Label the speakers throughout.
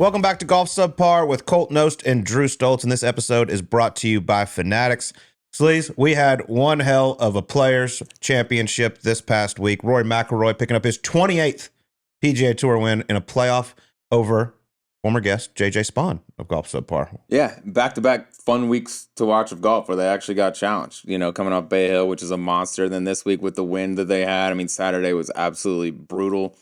Speaker 1: Welcome back to Golf Subpar with Colt, Knost, and Drew Stoltz, and this episode is brought to you by Fanatics. Sleaze, we had one hell of a Players Championship this past week. Rory McIlroy picking up his 28th PGA Tour win in a playoff over former guest JJ Spaun of Golf Subpar.
Speaker 2: Yeah, back-to-back fun weeks to watch of golf where they actually got challenged. You know, coming off Bay Hill, which is a monster. Then this week with the win that they had, I mean, Saturday was absolutely brutal.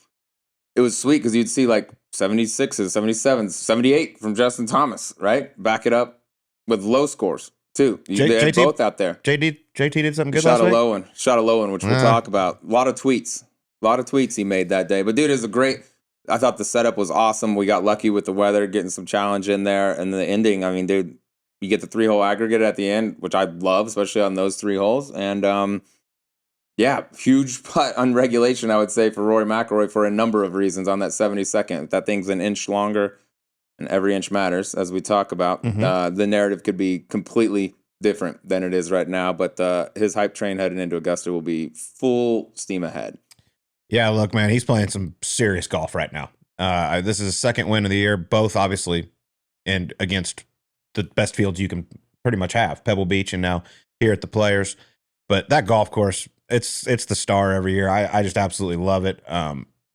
Speaker 2: It was sweet because you'd see like 76s, 77s, 78 from Justin Thomas, right? Back it up with low scores, too. They had both out there.
Speaker 1: JT did something good last week?
Speaker 2: Shot a low one, which we'll talk about. A lot of tweets he made that day. But, dude, it was I thought the setup was awesome. We got lucky with the weather, getting some challenge in there. And the ending, I mean, dude, you get the 3-hole aggregate at the end, which I love, especially on those 3 holes. And, yeah, huge putt on regulation, I would say, for Rory McIlroy for a number of reasons on that 72nd. That thing's an inch longer, and every inch matters, as we talk about. The narrative could be completely different than it is right now, but his hype train heading into Augusta will be full steam ahead.
Speaker 1: Yeah, look, man, he's playing some serious golf right now. This is his second win of the year, both obviously and against the best fields you can pretty much have, Pebble Beach and now here at the Players. But that golf course, it's the star every year. I just absolutely love it.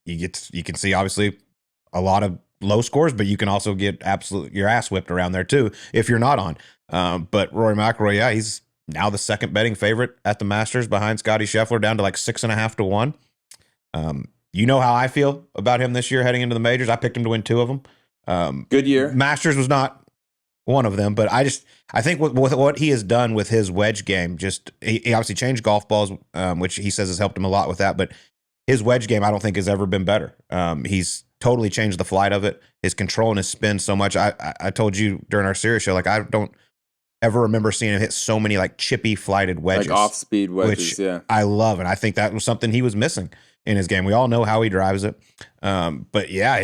Speaker 1: You can see obviously a lot of low scores, but you can also get absolutely your ass whipped around there too if you're not on. But Rory McIlroy, yeah, he's now the second betting favorite at the Masters behind Scotty Scheffler, down to like 6.5 to 1. You know how I feel about him this year heading into the majors. I picked him to win 2 of them.
Speaker 2: Good year.
Speaker 1: Masters was not one of them, but I think with what he has done with his wedge game, he obviously changed golf balls, which he says has helped him a lot with that, but his wedge game I don't think has ever been better. He's totally changed the flight of it, his control and his spin so much. I told you during our series show, like I don't ever remember seeing him hit so many like chippy flighted wedges.
Speaker 2: Like off-speed wedges,
Speaker 1: which
Speaker 2: yeah.
Speaker 1: I love, and I think that was something he was missing in his game. We all know how he drives it. But yeah,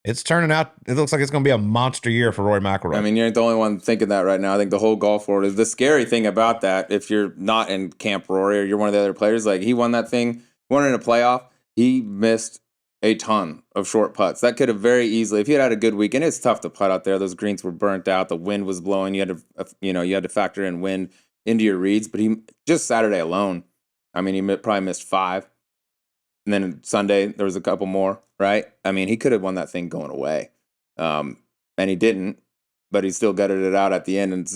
Speaker 1: it's turning out, it looks like it's going to be a monster year for Rory McIlroy.
Speaker 2: I mean, you ain't the only one thinking that right now. I think the whole golf world is the scary thing about that. If you're not in Camp Rory or you're one of the other players, like he won that thing, won in a playoff, he missed a ton of short putts. That could have very easily, if he had a good week, and it's tough to putt out there. Those greens were burnt out. The wind was blowing. You had to factor in wind into your reads. But he just Saturday alone, I mean, he probably missed 5. And then Sunday, there was a couple more, right? I mean, he could have won that thing going away. And he didn't, but he still gutted it out at the end. And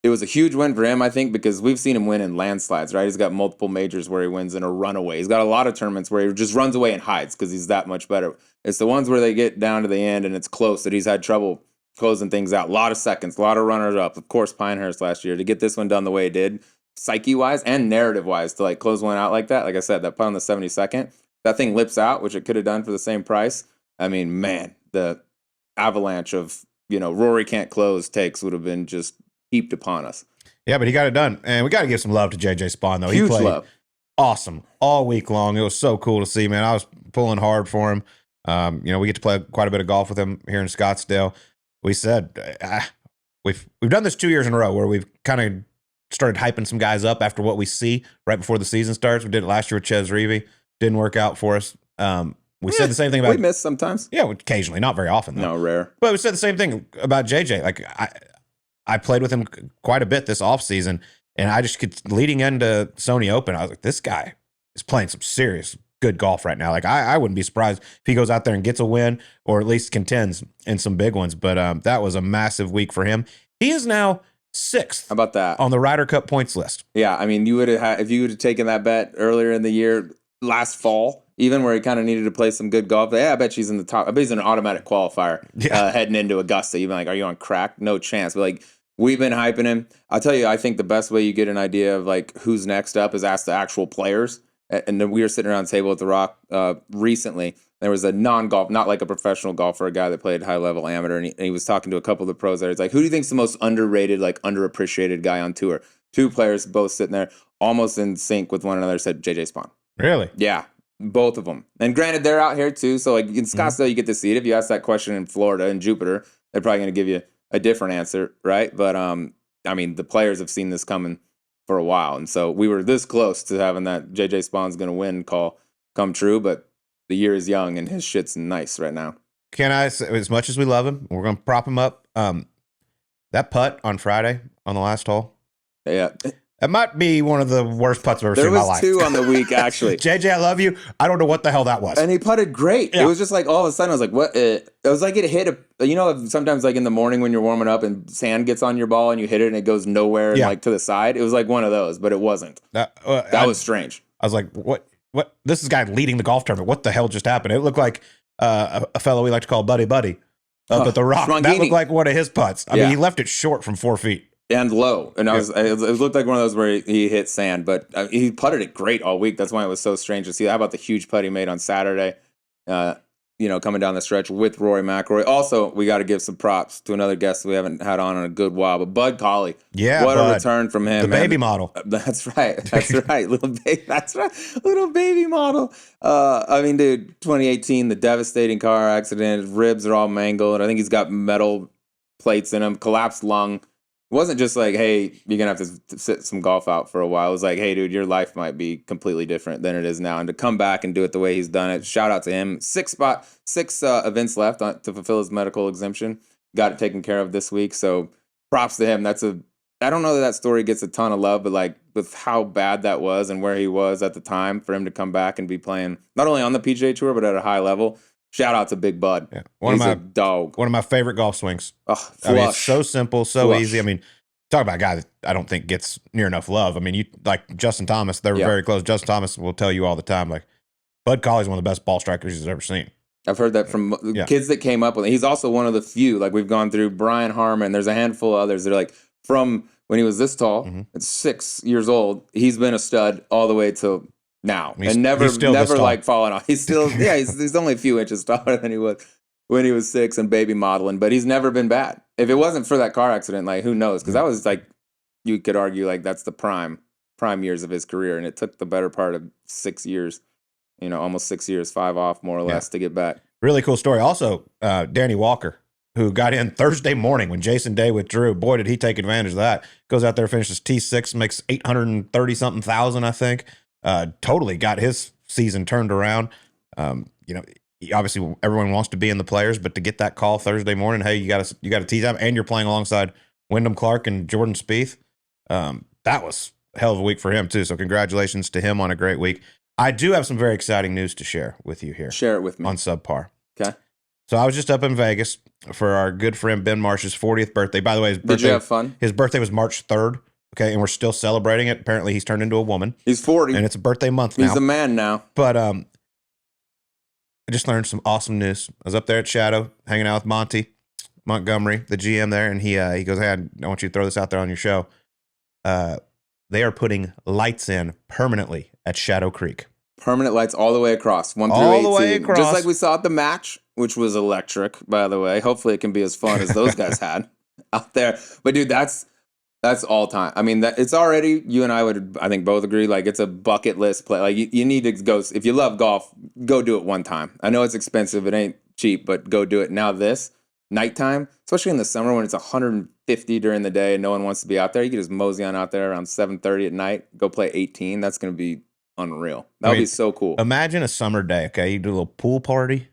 Speaker 2: it was a huge win for him, I think, because we've seen him win in landslides, right? He's got multiple majors where he wins in a runaway. He's got a lot of tournaments where he just runs away and hides because he's that much better. It's the ones where they get down to the end and it's close that he's had trouble closing things out. A lot of seconds, a lot of runners up. Of course, Pinehurst last year. To get this one done the way he did, psyche-wise and narrative-wise, to like close one out like that. Like I said, that putt on the 72nd, that thing lips out, which it could have done for the same price. I mean, man, the avalanche of, Rory can't close takes would have been just heaped upon us.
Speaker 1: Yeah, but he got it done. And we got to give some love to JJ Spaun, though.
Speaker 2: Huge
Speaker 1: he played
Speaker 2: love.
Speaker 1: Awesome all week long. It was so cool to see, man. I was pulling hard for him. We get to play quite a bit of golf with him here in Scottsdale. We said we've done this 2 years in a row where we've kind of started hyping some guys up after what we see right before the season starts. We did it last year with Ches Reavie. Didn't work out for us. We said the same thing about...
Speaker 2: We miss sometimes.
Speaker 1: Yeah, occasionally. Not very often, though.
Speaker 2: No, rare.
Speaker 1: But we said the same thing about JJ. Like, I played with him quite a bit this offseason, and I just could... Leading into Sony Open, I was like, this guy is playing some serious good golf right now. Like, I wouldn't be surprised if he goes out there and gets a win or at least contends in some big ones. But that was a massive week for him. He is now 6th.
Speaker 2: How about that?
Speaker 1: On the Ryder Cup points list.
Speaker 2: Yeah, I mean, you would have if you would have taken that bet earlier in the year, last fall, even where he kind of needed to play some good golf. Yeah, I bet she's in the top. I bet he's an automatic qualifier heading into Augusta. You'd be like, are you on crack? No chance. But like, we've been hyping him. I'll tell you, I think the best way you get an idea of like who's next up is ask the actual players. And then we were sitting around the table at the Rock recently. There was a non-golf, not like a professional golfer, a guy that played high-level amateur, and he was talking to a couple of the pros there. He's like, who do you think's the most underrated, like underappreciated guy on tour? 2 players both sitting there, almost in sync with one another, said JJ Spaun.
Speaker 1: Really?
Speaker 2: Yeah, both of them. And granted, they're out here too, so like in Scottsdale, you get to see it. If you ask that question in Florida and Jupiter, they're probably going to give you a different answer, right? But I mean, the players have seen this coming for a while, and so we were this close to having that JJ Spawn's going to win call come true, but the year is young and his shit's nice right now.
Speaker 1: Can I say, as much as we love him, we're going to prop him up. That putt on Friday on the last hole.
Speaker 2: Yeah.
Speaker 1: That might be one of the worst putts I've ever seen in my life.
Speaker 2: There was 2 on the week, actually.
Speaker 1: JJ, I love you. I don't know what the hell that was.
Speaker 2: And he putted great. Yeah. It was just like all of a sudden I was like, what? It was like it hit sometimes like in the morning when you're warming up and sand gets on your ball and you hit it and it goes nowhere and like to the side. It was like one of those, but it wasn't. That was strange.
Speaker 1: I was like, what? This is a guy leading the golf tournament. What the hell just happened? It looked like a fellow we like to call Buddy up at the Rock.
Speaker 2: Strongini.
Speaker 1: That looked like one of his putts. I mean, he left it short from 4 feet.
Speaker 2: And low. And it looked like one of those where he hit sand, but he putted it great all week. That's why it was so strange to see. How about the huge putt he made on Saturday, coming down the stretch with Rory McIlroy. Also, we got to give some props to another guest we haven't had on in a good while, but Bud Colley.
Speaker 1: Yeah,
Speaker 2: what a return from him.
Speaker 1: The baby model.
Speaker 2: That's right. That's right. Little baby model. I mean, dude, 2018, the devastating car accident. His ribs are all mangled. I think he's got metal plates in him, collapsed lung. It wasn't just like, hey, you're going to have to sit some golf out for a while. It was like, hey, dude, your life might be completely different than it is now. And to come back and do it the way he's done it, shout out to him. 6 events left to fulfill his medical exemption. Got it taken care of this week. So props to him. I don't know that story gets a ton of love, but like with how bad that was and where he was at the time, for him to come back and be playing not only on the PGA Tour, but at a high level. Shout out to Big Bud. Yeah. He's a dog.
Speaker 1: One of my favorite golf swings.
Speaker 2: Oh,
Speaker 1: I mean, it's so simple, so easy. I mean, talk about a guy that I don't think gets near enough love. I mean, you like Justin Thomas. They're very close. Justin Thomas will tell you all the time, like, Bud Colley's one of the best ball strikers he's ever seen.
Speaker 2: I've heard that from kids that came up with him. He's also one of the few, like we've gone through Brian Harmon. There's a handful of others that are like from when he was this tall, at 6 years old, he's been a stud all the way to now, and never like falling off. He's still, he's only a few inches taller than he was when he was 6 and baby modeling, but he's never been bad. If it wasn't for that car accident, like who knows? Because that was like, you could argue like that's the prime years of his career, and it took the better part of 6 years, almost 6 years, 5 off more or less to get back.
Speaker 1: Really cool story. Also, Danny Walker, who got in Thursday morning when Jason Day withdrew. Boy, did he take advantage of that. Goes out there, finishes T6, makes $830-something thousand, I think. Totally got his season turned around. Obviously everyone wants to be in the players, but to get that call Thursday morning, hey, you got a tee time, and you're playing alongside Wyndham Clark and Jordan Spieth. That was a hell of a week for him too. So congratulations to him on a great week. I do have some very exciting news to share with you here.
Speaker 2: Share it with me
Speaker 1: on Subpar.
Speaker 2: Okay.
Speaker 1: So I was just up in Vegas for our good friend Ben Marsh's 40th birthday. By the way,
Speaker 2: did you have fun?
Speaker 1: His birthday was March 3rd. Okay, and we're still celebrating it. Apparently, he's turned into a woman.
Speaker 2: He's 40.
Speaker 1: And it's a birthday month now.
Speaker 2: He's a man now.
Speaker 1: But I just learned some awesome news. I was up there at Shadow, hanging out with Monty Montgomery, the GM there, and he goes, hey, I want you to throw this out there on your show. They are putting lights in permanently at Shadow Creek.
Speaker 2: Permanent lights all the way across, 1 through 18. All the way across. Just like we saw at the match, which was electric, by the way. Hopefully it can be as fun as those guys had out there. But, dude, that's all time. I mean, it's already, you and I would, I think, both agree, like, it's a bucket list play. Like, you need to go, if you love golf, go do it one time. I know it's expensive. It ain't cheap, but go do it. Now this, nighttime, especially in the summer when it's 150 during the day and no one wants to be out there, you can just mosey on out there around 7:30 at night, go play 18. That's going to be unreal. That would be so cool.
Speaker 1: Imagine a summer day, okay? You do a little pool party,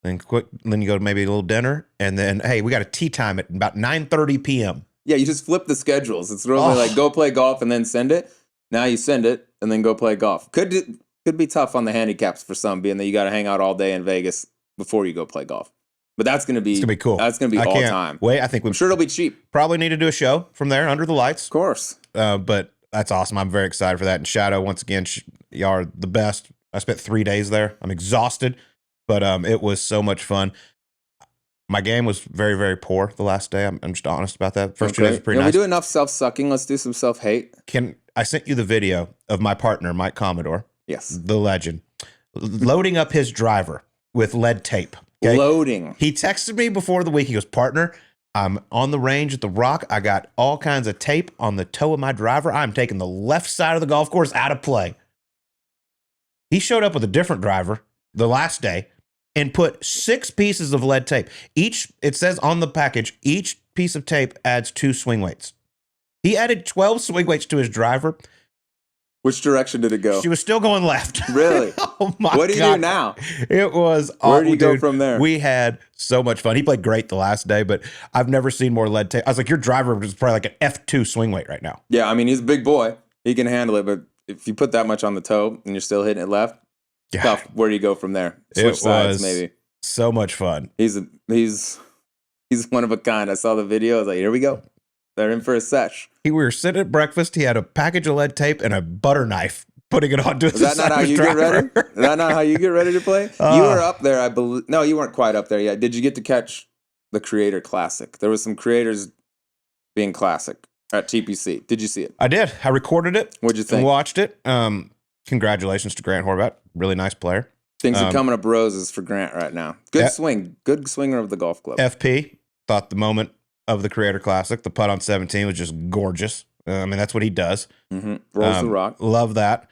Speaker 1: then you go to maybe a little dinner, and then, hey, we got a tea time at about 9:30 p.m.
Speaker 2: Yeah, you just flip the schedules. It's really like go play golf and then send it. Now you send it and then go play golf. Could be tough on the handicaps for some, being that you got to hang out all day in Vegas before you go play golf. But that's going to be
Speaker 1: cool.
Speaker 2: That's going to be all time.
Speaker 1: Wait, I think
Speaker 2: I'm sure it'll be cheap.
Speaker 1: Probably need to do a show from there under the lights.
Speaker 2: Of course.
Speaker 1: But that's awesome. I'm very excited for that. And Shadow, once again, y'all are the best. I spent 3 days there. I'm exhausted, but it was so much fun. My game was very, very poor the last day. I'm just honest about that. First 2 days were pretty nice.
Speaker 2: We do enough self-sucking. Let's do some self-hate.
Speaker 1: I sent you the video of my partner, Mike Commodore.
Speaker 2: Yes.
Speaker 1: The legend. Loading up his driver with lead tape.
Speaker 2: Okay? Loading.
Speaker 1: He texted me before the week. He goes, partner, I'm on the range at the Rock. I got all kinds of tape on the toe of my driver. I'm taking the left side of the golf course out of play. He showed up with a different driver the last day and put 6 pieces of lead tape. It says on the package, each piece of tape adds 2 swing weights. He added 12 swing weights to his driver.
Speaker 2: Which direction did it go?
Speaker 1: She was still going left.
Speaker 2: Really?
Speaker 1: Oh my God.
Speaker 2: What do you do now?
Speaker 1: It was
Speaker 2: Where do you go
Speaker 1: dude.
Speaker 2: from there?
Speaker 1: We had so much fun. He played great the last day, but I've never seen more lead tape. I was like, your driver was probably like an F2 swing weight right now.
Speaker 2: Yeah, I mean, he's a big boy. He can handle it, but if you put that much on the toe and you're still hitting it left, tough. Where do you go from there? Switch sides, maybe.
Speaker 1: So much fun.
Speaker 2: He's one of a kind. I saw the video. I was like, here we go. They're in for a sesh.
Speaker 1: We were sitting at breakfast. He had a package of lead tape and a butter knife, putting it onto his
Speaker 2: Is that not how you get ready? Is that not how you get ready to play? You were up there, I believe. No, you weren't quite up there yet. Did you get to catch the Creator Classic? There was some creators being classic at TPC. Did you see it?
Speaker 1: I did. I recorded it.
Speaker 2: What'd you think?
Speaker 1: Watched it. Congratulations to Grant Horvat. Really nice player.
Speaker 2: Things are coming up roses for Grant right now. Good swing. Good swinger of the golf club.
Speaker 1: FP thought the moment of the Creator Classic, the putt on 17 was just gorgeous. I mean, that's what he does.
Speaker 2: Mm-hmm. Rolls the rock.
Speaker 1: Love that.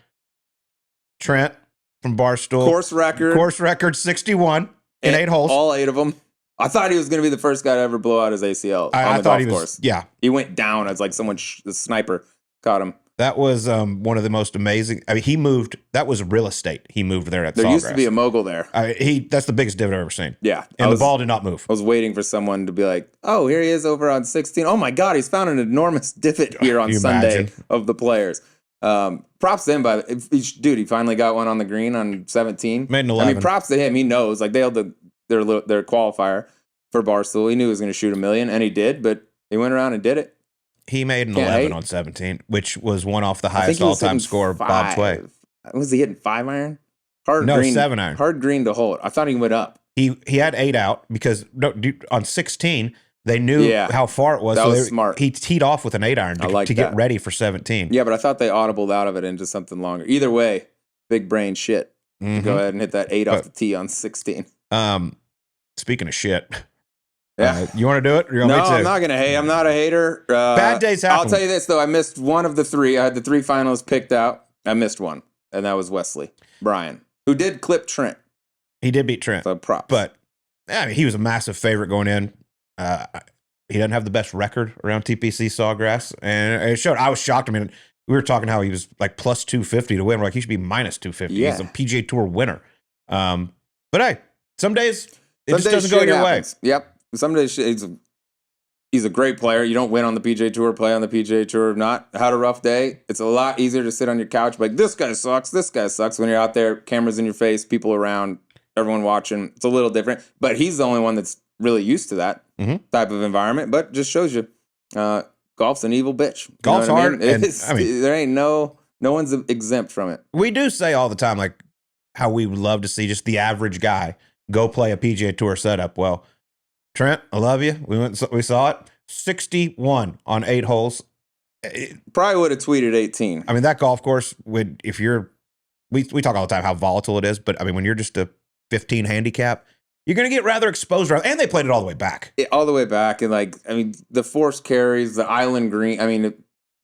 Speaker 1: Trent from Barstool.
Speaker 2: Course record
Speaker 1: 61 in 8 holes.
Speaker 2: All 8 of them. I thought he was going to be the first guy to ever blow out his ACL on the golf course.
Speaker 1: Yeah.
Speaker 2: He went down as like the sniper caught him.
Speaker 1: That was one of the most amazing. I mean, he moved. That was real estate. He moved there at Sawgrass.
Speaker 2: There used to be a mogul there.
Speaker 1: That's the biggest divot I've ever seen.
Speaker 2: Yeah.
Speaker 1: And the ball did not move.
Speaker 2: I was waiting for someone to be like, oh, here he is over on 16. Oh my God, he's found an enormous divot here on Sunday of the players. Props to him, dude, he finally got one on the green on 17.
Speaker 1: Made an 11.
Speaker 2: I mean, props to him. He knows. Like, they held their qualifier for Barstool. He knew he was going to shoot a million, and he did, but he went around and did it.
Speaker 1: He made an 11 on 17, which was one off the highest all-time score of Bob Tway.
Speaker 2: Was he hitting 5 iron?
Speaker 1: 7 iron.
Speaker 2: Hard green to hold. I thought he went up.
Speaker 1: He had 8 out because on 16 they knew how far it was.
Speaker 2: That was smart.
Speaker 1: He teed off with an 8 iron to get ready for 17.
Speaker 2: Yeah, but I thought they audibled out of it into something longer. Either way, big brain shit. Mm-hmm. Go ahead and hit that 8 off the tee on 16.
Speaker 1: Speaking of shit.
Speaker 2: Yeah.
Speaker 1: You want to do it? Or you want me to?
Speaker 2: I'm not going to hate. I'm not a hater.
Speaker 1: Bad days happen.
Speaker 2: I'll tell you this, though. I missed one of the 3. I had the 3 finals picked out. I missed one, and that was Wesley Bryan, who did clip Trent.
Speaker 1: He did beat Trent.
Speaker 2: So props.
Speaker 1: But I mean, he was a massive favorite going in. He doesn't have the best record around TPC Sawgrass, and it showed. I was shocked. I mean, we were talking how he was like plus 250 to win. We're like, he should be minus 250. Yeah. He's a PGA Tour winner. But hey, some days it just doesn't go your way.
Speaker 2: Yep. Some days he's a great player. You don't win on the PGA Tour, play on the PGA Tour. Not had a rough day. It's a lot easier to sit on your couch like, this guy sucks, this guy sucks. When you're out there, cameras in your face, people around, everyone watching. It's a little different. But he's the only one that's really used to that type of environment. But just shows you, golf's an evil bitch.
Speaker 1: Golf's hard.
Speaker 2: There ain't no one's exempt from it.
Speaker 1: We do say all the time, like, how we would love to see just the average guy go play a PGA Tour setup. Well, Trent, I love you. We saw it. 61 on 8 holes.
Speaker 2: Probably would have tweeted 18.
Speaker 1: I mean, that golf course we talk all the time how volatile it is, but I mean, when you're just a 15 handicap, you're going to get rather exposed. And they played it all the way back.
Speaker 2: All the way back. And like, I mean, the forced carries, the island green. I mean,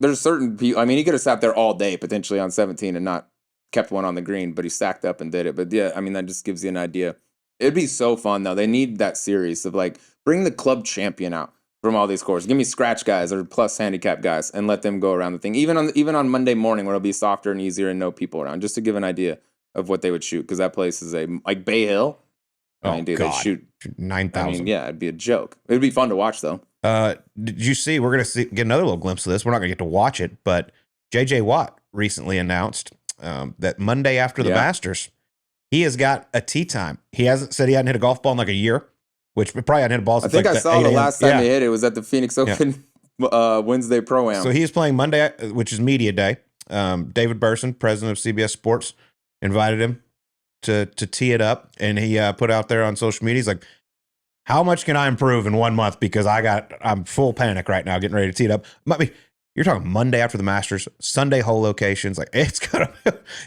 Speaker 2: there's certain people. I mean, he could have sat there all day potentially on 17 and not kept one on the green, but he stacked up and did it. But yeah, I mean, that just gives you an idea. It'd be so fun, though. They need that series of, like, bring the club champion out from all these courses. Give me scratch guys or plus handicap guys and let them go around the thing. Even on Monday morning where it'll be softer and easier and no people around, just to give an idea of what they would shoot. Because that place is like Bay Hill. I mean, dude, they shoot
Speaker 1: 9,000.
Speaker 2: I mean, yeah, it'd be a joke. It'd be fun to watch, though.
Speaker 1: Did you see? We're going to get another little glimpse of this. We're not going to get to watch it, but J.J. Watt recently announced that Monday after the Masters, he has got a tee time. He hasn't said he hadn't hit a golf ball in like a year, which probably hadn't hit a ball since
Speaker 2: I think I saw the last time he hit it was at the Phoenix Open Wednesday Pro-Am.
Speaker 1: So he is playing Monday, which is media day. David Burson, president of CBS Sports, invited him to tee it up, and he put out there on social media, he's like, how much can I improve in 1 month? Because I'm full panic right now getting ready to tee it up. You're talking Monday after the Masters, Sunday hole locations. Like, it's gonna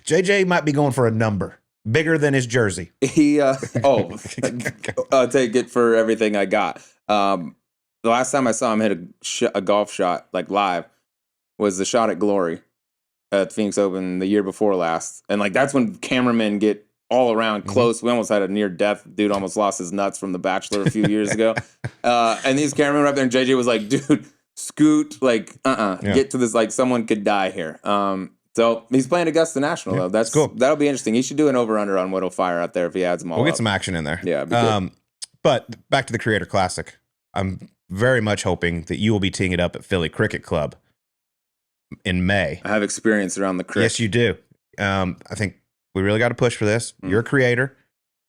Speaker 1: JJ might be going for a number bigger than his jersey.
Speaker 2: He take it for everything I got. The last time I saw him hit a golf shot like live was the shot at Glory at Phoenix Open the year before last, and like that's when cameramen get all around close. We almost had a near death. Dude almost lost his nuts from The Bachelor a few years ago. And these cameramen were up there, and JJ was like, dude, scoot, like, get to this, like, someone could die here. So he's playing Augusta National, though.
Speaker 1: That's cool.
Speaker 2: That'll be interesting. He should do an over-under on what'll fire out there if he adds them all
Speaker 1: We'll
Speaker 2: up.
Speaker 1: get some action in there.
Speaker 2: Yeah, it'd be good.
Speaker 1: But back to the Creator Classic. I'm very much hoping that you will be teeing it up at Philly Cricket Club in May.
Speaker 2: I have experience around the cricket.
Speaker 1: Yes, you do. I think we really got to push for this. You're a creator,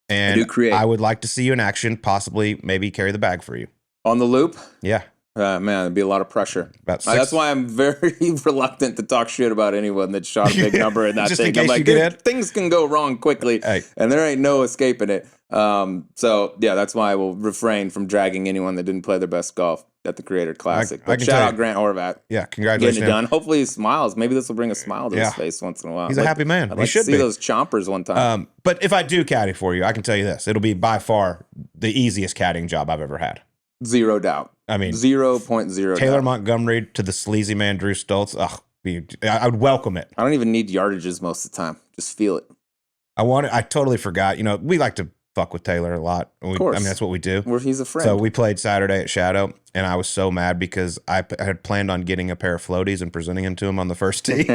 Speaker 1: and
Speaker 2: I do create.
Speaker 1: I would like to see you in action, possibly maybe carry the bag for you.
Speaker 2: On the loop?
Speaker 1: Yeah.
Speaker 2: Man, it'd be a lot of pressure.
Speaker 1: About
Speaker 2: That's why I'm very reluctant to talk shit about anyone that shot a big number in that
Speaker 1: Just
Speaker 2: thing.
Speaker 1: in case
Speaker 2: I'm like,
Speaker 1: you get it.
Speaker 2: things can go wrong quickly, and there ain't no escaping it. So yeah, that's why I will refrain from dragging anyone that didn't play their best golf at the Creator Classic.
Speaker 1: I can
Speaker 2: shout
Speaker 1: tell
Speaker 2: out Grant Horvat.
Speaker 1: Yeah, congratulations.
Speaker 2: Getting it done. Hopefully he smiles. Maybe this will bring a smile to his face once in a while.
Speaker 1: He's a happy man.
Speaker 2: I'd like
Speaker 1: should
Speaker 2: to see those chompers one time.
Speaker 1: But if I do caddy for you, I can tell you this: it'll be by far the easiest caddying job I've ever had.
Speaker 2: Zero doubt.
Speaker 1: I mean,
Speaker 2: 0.0
Speaker 1: Taylor
Speaker 2: doubt.
Speaker 1: Montgomery to the sleazy man Drew Stoltz. I would welcome it.
Speaker 2: I don't even need yardages most of the time. Just feel it.
Speaker 1: I totally forgot. We like to fuck with Taylor a lot.
Speaker 2: Of course.
Speaker 1: I mean, that's what we do.
Speaker 2: He's a friend.
Speaker 1: So we played Saturday at Shadow, and I was so mad because I had planned on getting a pair of floaties and presenting them to him on the first tee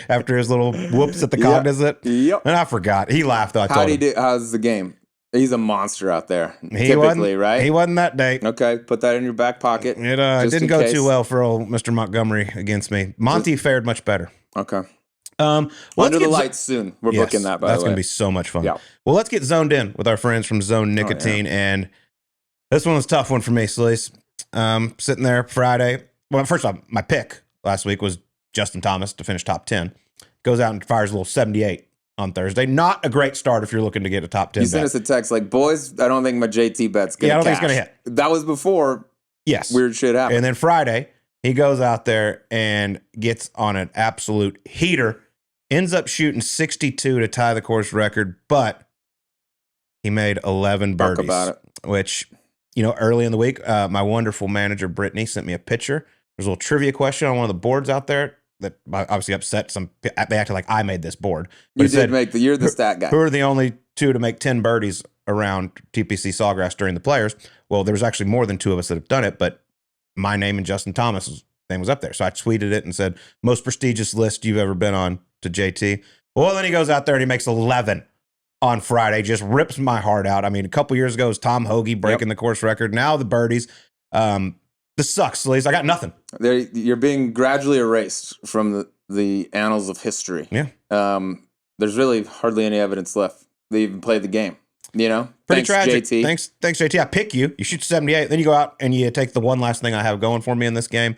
Speaker 1: after his little whoops at the Cognizant.
Speaker 2: Yep.
Speaker 1: And I forgot. He laughed. Though.
Speaker 2: How's the game? He's a monster out there.
Speaker 1: He
Speaker 2: typically, right?
Speaker 1: He wasn't that day.
Speaker 2: Okay, put that in your back pocket.
Speaker 1: It didn't go too well for old Mr. Montgomery against me. Monty fared much better.
Speaker 2: Okay.
Speaker 1: Under
Speaker 2: the lights soon. We're booking that, by the way.
Speaker 1: That's going to be so much fun.
Speaker 2: Yeah.
Speaker 1: Well, let's get zoned in with our friends from Zone Nicotine. And this one was a tough one for me, Sleaze. Sitting there Friday. Well, first off, my pick last week was Justin Thomas to finish top 10. Goes out and fires a little 78 on Thursday. Not a great start if you're looking to get a top 10
Speaker 2: You sent us a text like, boys, I don't think my JT bet's going to
Speaker 1: I don't think it's going to hit.
Speaker 2: That was before weird shit happened.
Speaker 1: And then Friday, he goes out there and gets on an absolute heater. Ends up shooting 62 to tie the course record, but he made 11 birdies.
Speaker 2: Talk about it.
Speaker 1: Which, early in the week, my wonderful manager, Brittany, sent me a picture. There's a little trivia question on one of the boards out there that obviously upset some. They acted like I made this board. But
Speaker 2: You're the stat guy.
Speaker 1: Who are the only two to make 10 birdies around TPC Sawgrass during the Players? Well, there was actually more than two of us that have done it, but my name and Justin Thomas's name was up there. So I tweeted it and said, most prestigious list you've ever been on to JT. Well, then he goes out there and he makes 11 on Friday. Just rips my heart out. I mean, a couple years ago it was Tom Hoagie breaking the course record. Now the birdies. This sucks, Sleaze. I got nothing.
Speaker 2: You're being gradually erased from the annals of history.
Speaker 1: Yeah.
Speaker 2: There's really hardly any evidence left they even played the game.
Speaker 1: Pretty
Speaker 2: Thanks,
Speaker 1: tragic.
Speaker 2: JT.
Speaker 1: Thanks, JT. I pick you. You shoot 78. Then you go out and you take the one last thing I have going for me in this game.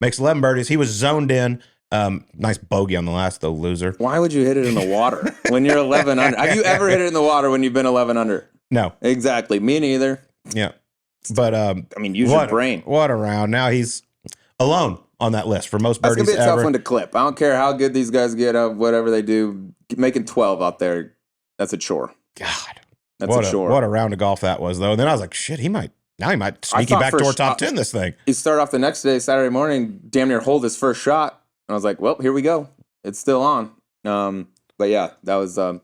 Speaker 1: Makes 11 birdies. He was zoned in. Nice bogey on the last, though, loser.
Speaker 2: Why would you hit it in the water when you're 11 under? Have you ever hit it in the water when you've been 11 under?
Speaker 1: No.
Speaker 2: Exactly. Me neither.
Speaker 1: Yeah. But,
Speaker 2: use your brain.
Speaker 1: What a round. Now he's alone on that list for most birdies ever.
Speaker 2: That's going to be a tough one to clip. I don't care how good these guys get up, whatever they do. Making 12 out there, that's a chore.
Speaker 1: God.
Speaker 2: That's a chore.
Speaker 1: What a round of golf that was, though. And then I was like, shit, he might sneak you back toward top 10 this thing.
Speaker 2: He started off the next day, Saturday morning, damn near hold his first shot. And I was like, well, here we go. It's still on. But yeah, that was a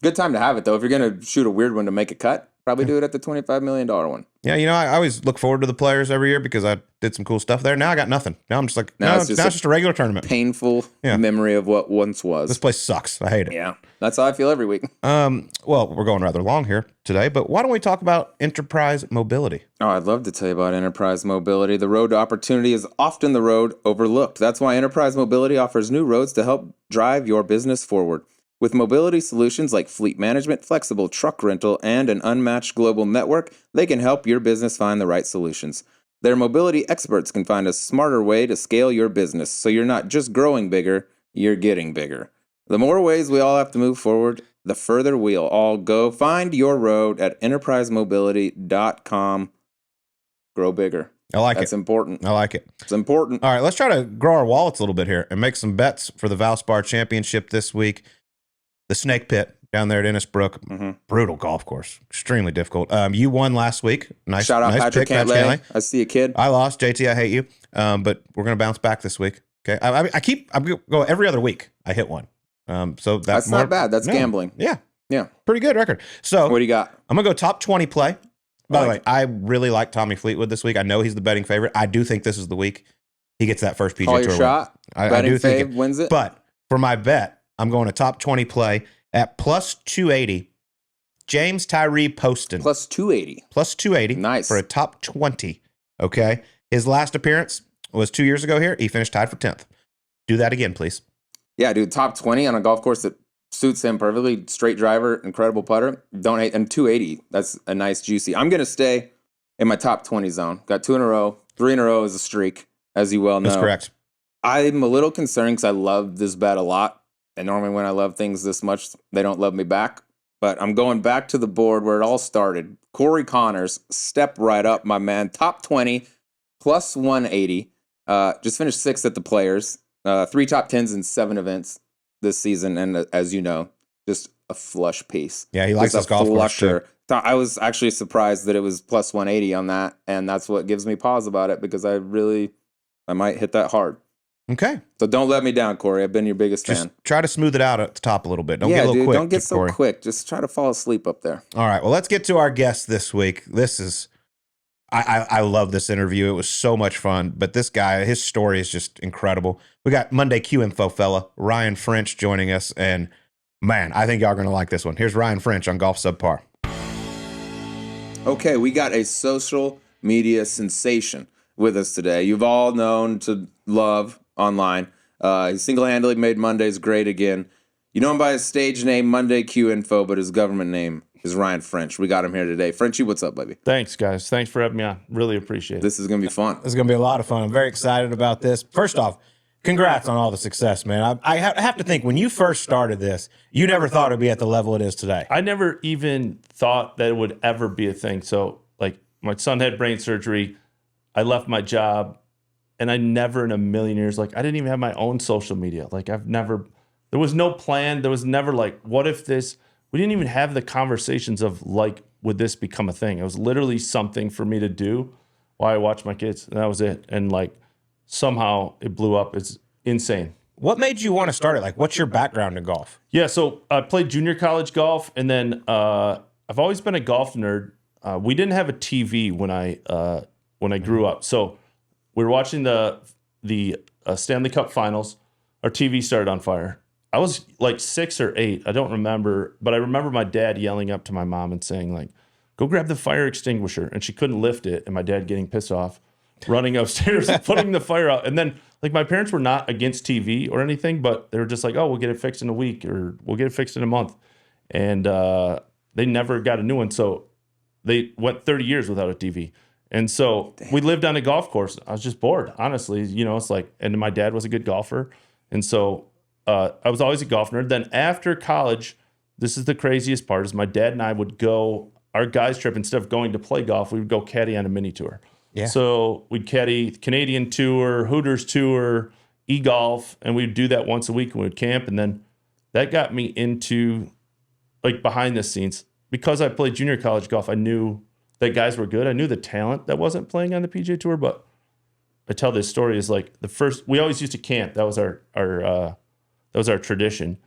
Speaker 2: good time to have it, though. If you're going to shoot a weird one to make a cut, probably do it at the $25 million one.
Speaker 1: Yeah, I always look forward to the Players every year because I did some cool stuff there. Now I got nothing. Now I'm just like, it's just a regular tournament.
Speaker 2: Painful memory of what once was.
Speaker 1: This place sucks. I hate it.
Speaker 2: Yeah, that's how I feel every week.
Speaker 1: Well, we're going rather long here today, but why don't we talk about enterprise mobility?
Speaker 2: Oh, I'd love to tell you about enterprise mobility. The road to opportunity is often the road overlooked. That's why enterprise mobility offers new roads to help drive your business forward. With mobility solutions like fleet management, flexible truck rental, and an unmatched global network, they can help your business find the right solutions. Their mobility experts can find a smarter way to scale your business so you're not just growing bigger, you're getting bigger. The more ways we all have to move forward, the further we'll all go. Find your road at enterprisemobility.com. Grow bigger.
Speaker 1: I like it.
Speaker 2: That's important.
Speaker 1: I like it.
Speaker 2: It's important.
Speaker 1: All right, let's try to grow our wallets a little bit here and make some bets for the Valspar Championship this week. The Snake Pit down there at Innisbrook. Brutal golf course. Extremely difficult. You won last week. Nice.
Speaker 2: Shout out
Speaker 1: nice
Speaker 2: Patrick
Speaker 1: pick,
Speaker 2: Cantlay. I see a kid.
Speaker 1: I lost. JT, I hate you. But we're going to bounce back this week. Okay. I go every other week. I hit one. So
Speaker 2: that's not bad. That's gambling.
Speaker 1: Yeah.
Speaker 2: Yeah.
Speaker 1: Pretty good record. So
Speaker 2: what do you got?
Speaker 1: I'm going to go top 20 play. By the way, I really like Tommy Fleetwood this week. I know he's the betting favorite. I do think this is the week he gets that first PGA
Speaker 2: Call
Speaker 1: Tour
Speaker 2: your shot.
Speaker 1: win. I do think
Speaker 2: wins it.
Speaker 1: But For my bet, I'm going to top 20 play at plus 280. James Tyree Poston.
Speaker 2: Plus 280.
Speaker 1: Plus 280.
Speaker 2: Nice.
Speaker 1: For a top 20. Okay. His last appearance was 2 years ago here. He finished tied for 10th. Do that again, please.
Speaker 2: Yeah, dude, top 20 on a golf course that suits him perfectly. Straight driver, incredible putter. Don't hate. And 280. That's a nice juicy. I'm going to stay in my top 20 zone. Got 2 in a row. 3 in a row is a streak, as you well know.
Speaker 1: That's correct.
Speaker 2: I'm a little concerned because I love this bet a lot. And normally when I love things this much, they don't love me back. But I'm going back to the board where it all started. Cory Connors, step right up, my man. Top 20, plus 180. Just finished 6th at the Players. 3 top 10s in 7 events this season. And as you know, just a flush piece.
Speaker 1: Yeah, he likes his golf course too.
Speaker 2: I was actually surprised that it was plus 180 on that. And that's what gives me pause about it because I might hit that hard.
Speaker 1: Okay.
Speaker 2: So don't let me down, Cory. I've been your biggest
Speaker 1: Just
Speaker 2: fan.
Speaker 1: try to smooth it out at the top a little bit. Don't get a little quick.
Speaker 2: Don't get so
Speaker 1: Cory.
Speaker 2: quick. Just try to fall asleep up there.
Speaker 1: All right. Well, let's get to our guest this week. This is, I love this interview. It was so much fun. But this guy, his story is just incredible. We got Monday Q Info fella, Ryan French, joining us. And man, I think y'all are going to like this one. Here's Ryan French on Golf Subpar.
Speaker 2: Okay, we got a social media sensation with us today. You've all known to love online. He single-handedly made Mondays great again. You know him by his stage name, Monday Q Info, but his government name is Ryan French. We got him here today. Frenchie, what's up, baby?
Speaker 3: Thanks, guys. Thanks for having me on. Really appreciate it.
Speaker 2: This is going to be fun.
Speaker 1: This is going to be a lot of fun. I'm very excited about this. First off, congrats on all the success, man. I have to think, when you first started this, you never thought it would be at the level it is today.
Speaker 3: I never even thought that it would ever be a thing. So, like, my son had brain surgery. I left my job, and I never in a million years, like, I didn't even have my own social media. Like, there was no plan. There was never like, what if this, we didn't even have the conversations of like, would this become a thing? It was literally something for me to do while I watched my kids, and that was it. And like, somehow it blew up. It's insane.
Speaker 1: What made you want to start it? Like, what's your background in golf?
Speaker 3: Yeah, so I played junior college golf, and then I've always been a golf nerd. We didn't have a TV when I grew up, so we were watching the Stanley Cup Finals. Our TV started on fire. I was like 6 or 8. I don't remember, but I remember my dad yelling up to my mom and saying, like, go grab the fire extinguisher. And she couldn't lift it, and my dad getting pissed off, running upstairs and putting the fire out. And then, like, my parents were not against TV or anything, but they were just like, oh, we'll get it fixed in a week, or we'll get it fixed in a month. And they never got a new one. So they went 30 years without a TV. And so we lived on a golf course. I was just bored, honestly. You know, it's like, and my dad was a good golfer. And so I was always a golf nerd. Then after college, this is the craziest part, is my dad and I would go, our guys trip, instead of going to play golf, we would go caddy on a mini tour.
Speaker 1: Yeah.
Speaker 3: So we'd caddy Canadian Tour, Hooters Tour, e-golf, and we'd do that once a week, and we would camp. And then that got me into, like, behind the scenes. Because I played junior college golf, I knew that guys were good. I knew the talent that wasn't playing on the PGA Tour, but I tell this story is like we always used to camp. That was our tradition.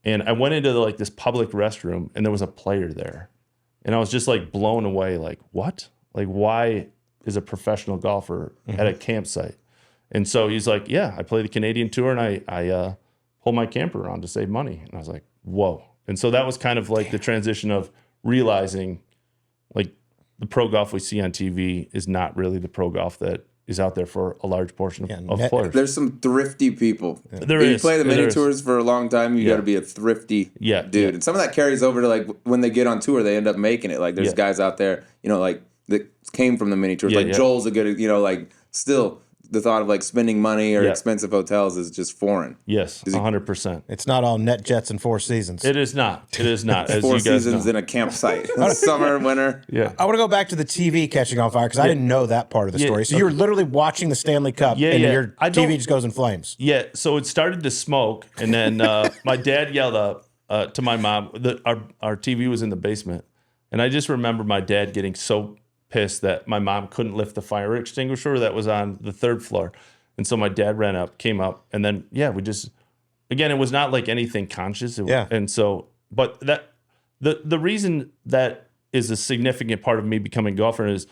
Speaker 3: And I went into like this public restroom, and there was a player there. And I was just like blown away. Like, what? Like, why is a professional golfer at a campsite? And so he's like, yeah, I play the Canadian Tour, and I pull my camper around to save money. And I was like, whoa. And so that was kind of like the transition of realizing, like, the pro golf we see on TV is not really the pro golf that is out there for a large portion of players.
Speaker 2: There's some thrifty people.
Speaker 3: There
Speaker 2: if
Speaker 3: is.
Speaker 2: you play the mini tours for a long time, you got to be a thrifty dude.
Speaker 3: Yeah.
Speaker 2: And some of that carries over to, like, when they get on tour, they end up making it. Like, there's guys out there, you know, like, that came from the mini tours. Like, Joel's a good, you know, like, still the thought of, like, spending money or expensive hotels is just foreign.
Speaker 3: Yes, 100%.
Speaker 1: It's not all net jets and Four Seasons.
Speaker 3: It is not. It is not. As
Speaker 2: Four
Speaker 3: you guys
Speaker 2: seasons
Speaker 3: know.
Speaker 2: in a campsite. Summer, winter.
Speaker 3: Yeah.
Speaker 1: I want to go back to the TV catching on fire, because I didn't know that part of the story. So you were literally watching the Stanley Cup, and your TV just goes in flames.
Speaker 3: Yeah, so it started to smoke, and then my dad yelled up to my mom that our TV was in the basement. And I just remember my dad getting so pissed that my mom couldn't lift the fire extinguisher that was on the 3rd floor. And so my dad ran up, came up, and then, we just, again, it was not like anything conscious. And so, but that, the reason that is a significant part of me becoming a golfer is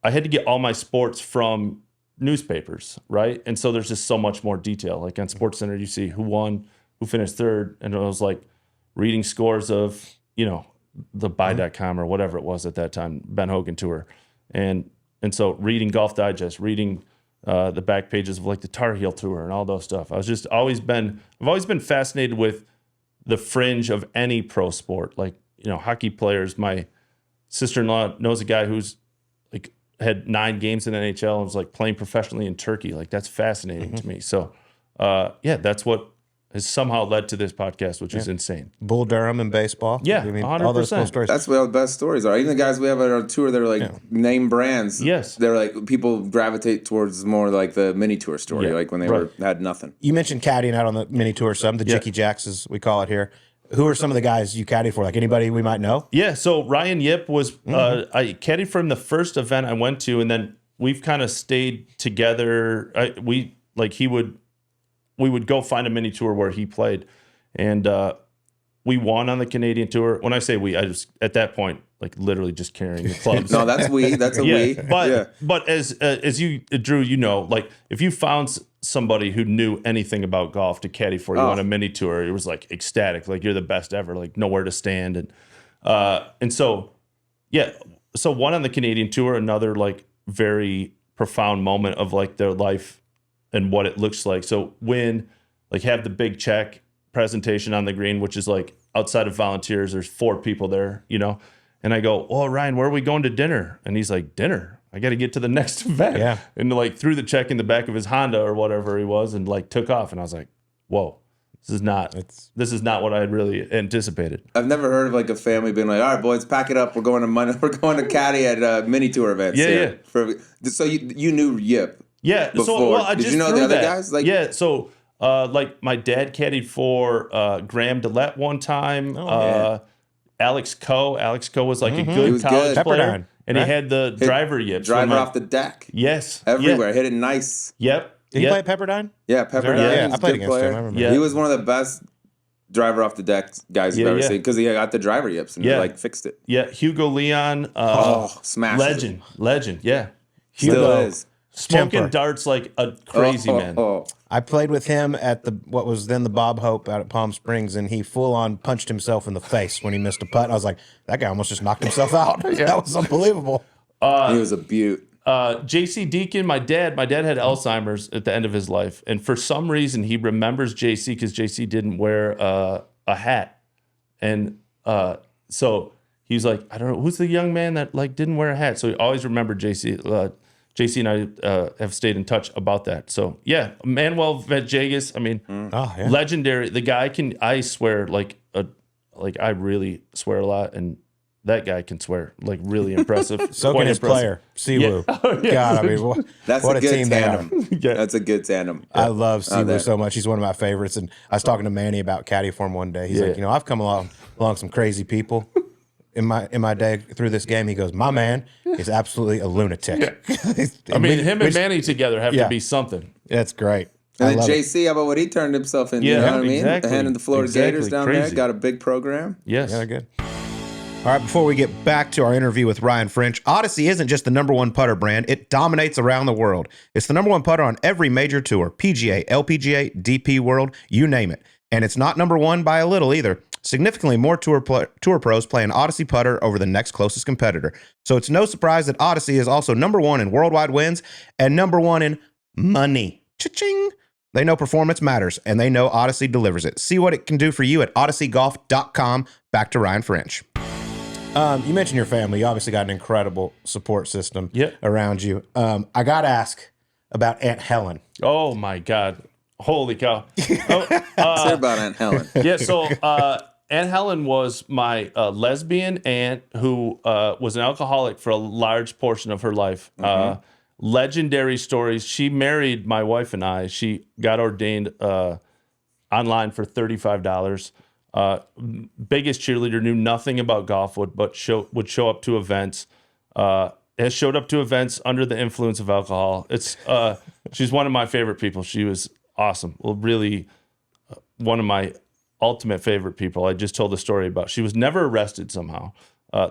Speaker 3: I had to get all my sports from newspapers, right? And so there's just so much more detail. Like on SportsCenter, you see who won, who finished third, and it was like reading scores of, the buy.com or whatever it was at that time, Ben Hogan Tour. And so reading Golf Digest, reading the back pages of like the Tar Heel Tour and all those stuff. I've always been fascinated with the fringe of any pro sport. Like, hockey players. My sister-in-law knows a guy who's like had 9 games in the NHL and was like playing professionally in Turkey. Like, that's fascinating to me. So, that's what has somehow led to this podcast, which is insane.
Speaker 1: Bull Durham in baseball.
Speaker 3: Yeah,
Speaker 1: I mean,
Speaker 3: 100%.
Speaker 1: all those cool stories.
Speaker 2: That's where the best stories are. Even the guys we have at our tour that are like name brands.
Speaker 3: Yes.
Speaker 2: They're like, people gravitate towards more like the mini tour story, like when they had nothing.
Speaker 1: You mentioned caddying out on the mini tour some, the Jicky Jacks, as we call it here. Who are some of the guys you caddied for? Like anybody we might know?
Speaker 3: Yeah, so Ryan Yip was, I caddied from the first event I went to, and then we've kind of stayed together. We would go find a mini tour where he played. And we won on the Canadian Tour. When I say we, I just at that point like literally just carrying the clubs.
Speaker 2: No, that's we. That's a we.
Speaker 3: But as you, Drew, like if you found somebody who knew anything about golf to caddy for you on a mini tour, it was like ecstatic, like you're the best ever, like nowhere to stand, and so one on the Canadian Tour, another like very profound moment of like their life and what it looks like. So when like have the big check presentation on the green, which is like outside of volunteers, there's 4 people there, and I go, "Oh, Ryan, where are we going to dinner?" And he's like, "Dinner? I got to get to the next event."
Speaker 1: Yeah.
Speaker 3: And like threw the check in the back of his Honda or whatever he was, and like took off. And I was like, "Whoa, this is not what I had really anticipated."
Speaker 2: I've never heard of like a family being like, "All right, boys, pack it up. We're going to caddy at mini tour events."
Speaker 3: Yeah.
Speaker 2: So you knew Yip.
Speaker 3: Yeah.
Speaker 2: Before.
Speaker 3: So I
Speaker 2: Did
Speaker 3: just
Speaker 2: you know
Speaker 3: threw
Speaker 2: the other
Speaker 3: that.
Speaker 2: guys? Like,
Speaker 3: yeah. So like my dad caddied for Graham Dillette one time. Alex Coe was like a good college player. And he had the driver yips.
Speaker 2: Driver off the deck.
Speaker 3: Yes.
Speaker 2: Everywhere. Hit it nice.
Speaker 3: Yep.
Speaker 1: Did he play at Pepperdine?
Speaker 2: Yeah, Pepperdine.
Speaker 1: Yeah,
Speaker 2: He's
Speaker 1: I played
Speaker 2: a good
Speaker 1: against
Speaker 2: player.
Speaker 1: him. I remember.
Speaker 3: Yeah.
Speaker 2: He was one of the best driver off the deck guys you've ever seen because he got the driver yips and he like fixed it.
Speaker 3: Yeah. Hugo Leon.
Speaker 2: Smashed
Speaker 3: Legend. Yeah.
Speaker 2: Still is.
Speaker 3: Smoking
Speaker 1: Temper.
Speaker 3: darts like a crazy man.
Speaker 1: I played with him at what was then the Bob Hope out at Palm Springs, and he full on punched himself in the face when he missed a putt. I was like, that guy almost just knocked himself out. That was unbelievable.
Speaker 2: He was a beaut.
Speaker 3: JC Deacon, my dad had Alzheimer's at the end of his life, and for some reason he remembers JC because JC didn't wear a hat, and so he's like, I don't know who's the young man that like didn't wear a hat. So he always remembered JC. JC and I have stayed in touch about that. So yeah, Manuel Villegas, I mean, legendary. The guy I swear I really swear a lot, and that guy can swear like really impressive.
Speaker 1: So can his player, Siwoo.
Speaker 3: Yeah.
Speaker 1: God, I mean, what a
Speaker 2: good
Speaker 1: team
Speaker 2: tandem.
Speaker 1: they are.
Speaker 2: That's a good tandem.
Speaker 1: I love Siwoo so much. He's one of my favorites. And I was talking to Manny about caddy for him one day. He's like, I've come along some crazy people in my day through this game. He goes, my man is absolutely a lunatic.
Speaker 3: I mean, him and Manny together have to be something.
Speaker 1: That's great.
Speaker 2: And then JC, how about what he turned himself into? You know what I mean?
Speaker 3: Exactly.
Speaker 2: The hand in the Florida Gators down there, got a big program.
Speaker 3: Yes.
Speaker 1: Yeah, good. All right, before we get back to our interview with Ryan French, Odyssey isn't just the #1 putter brand. It dominates around the world. It's the #1 putter on every major tour, PGA, LPGA, DP World, you name it. And it's not #1 by a little either. Significantly more tour pros play an Odyssey putter over the next closest competitor. So it's no surprise that Odyssey is also #1 in worldwide wins and #1 in money. Cha-ching! They know performance matters, and they know Odyssey delivers it. See what it can do for you at odysseygolf.com. Back to Ryan French. You mentioned your family. You obviously got an incredible support system around you. I got to ask about Aunt Helen.
Speaker 3: Oh, my God. Holy cow.
Speaker 2: Say about Aunt Helen.
Speaker 3: Yeah, so Aunt Helen was my lesbian aunt who was an alcoholic for a large portion of her life. Legendary stories. She married my wife and I. She got ordained online for $35. Biggest cheerleader, knew nothing about golf, would show up to events. Has showed up to events under the influence of alcohol. She's one of my favorite people. She was awesome. Well, really one of my ultimate favorite people. I just told the story about. She was never arrested somehow.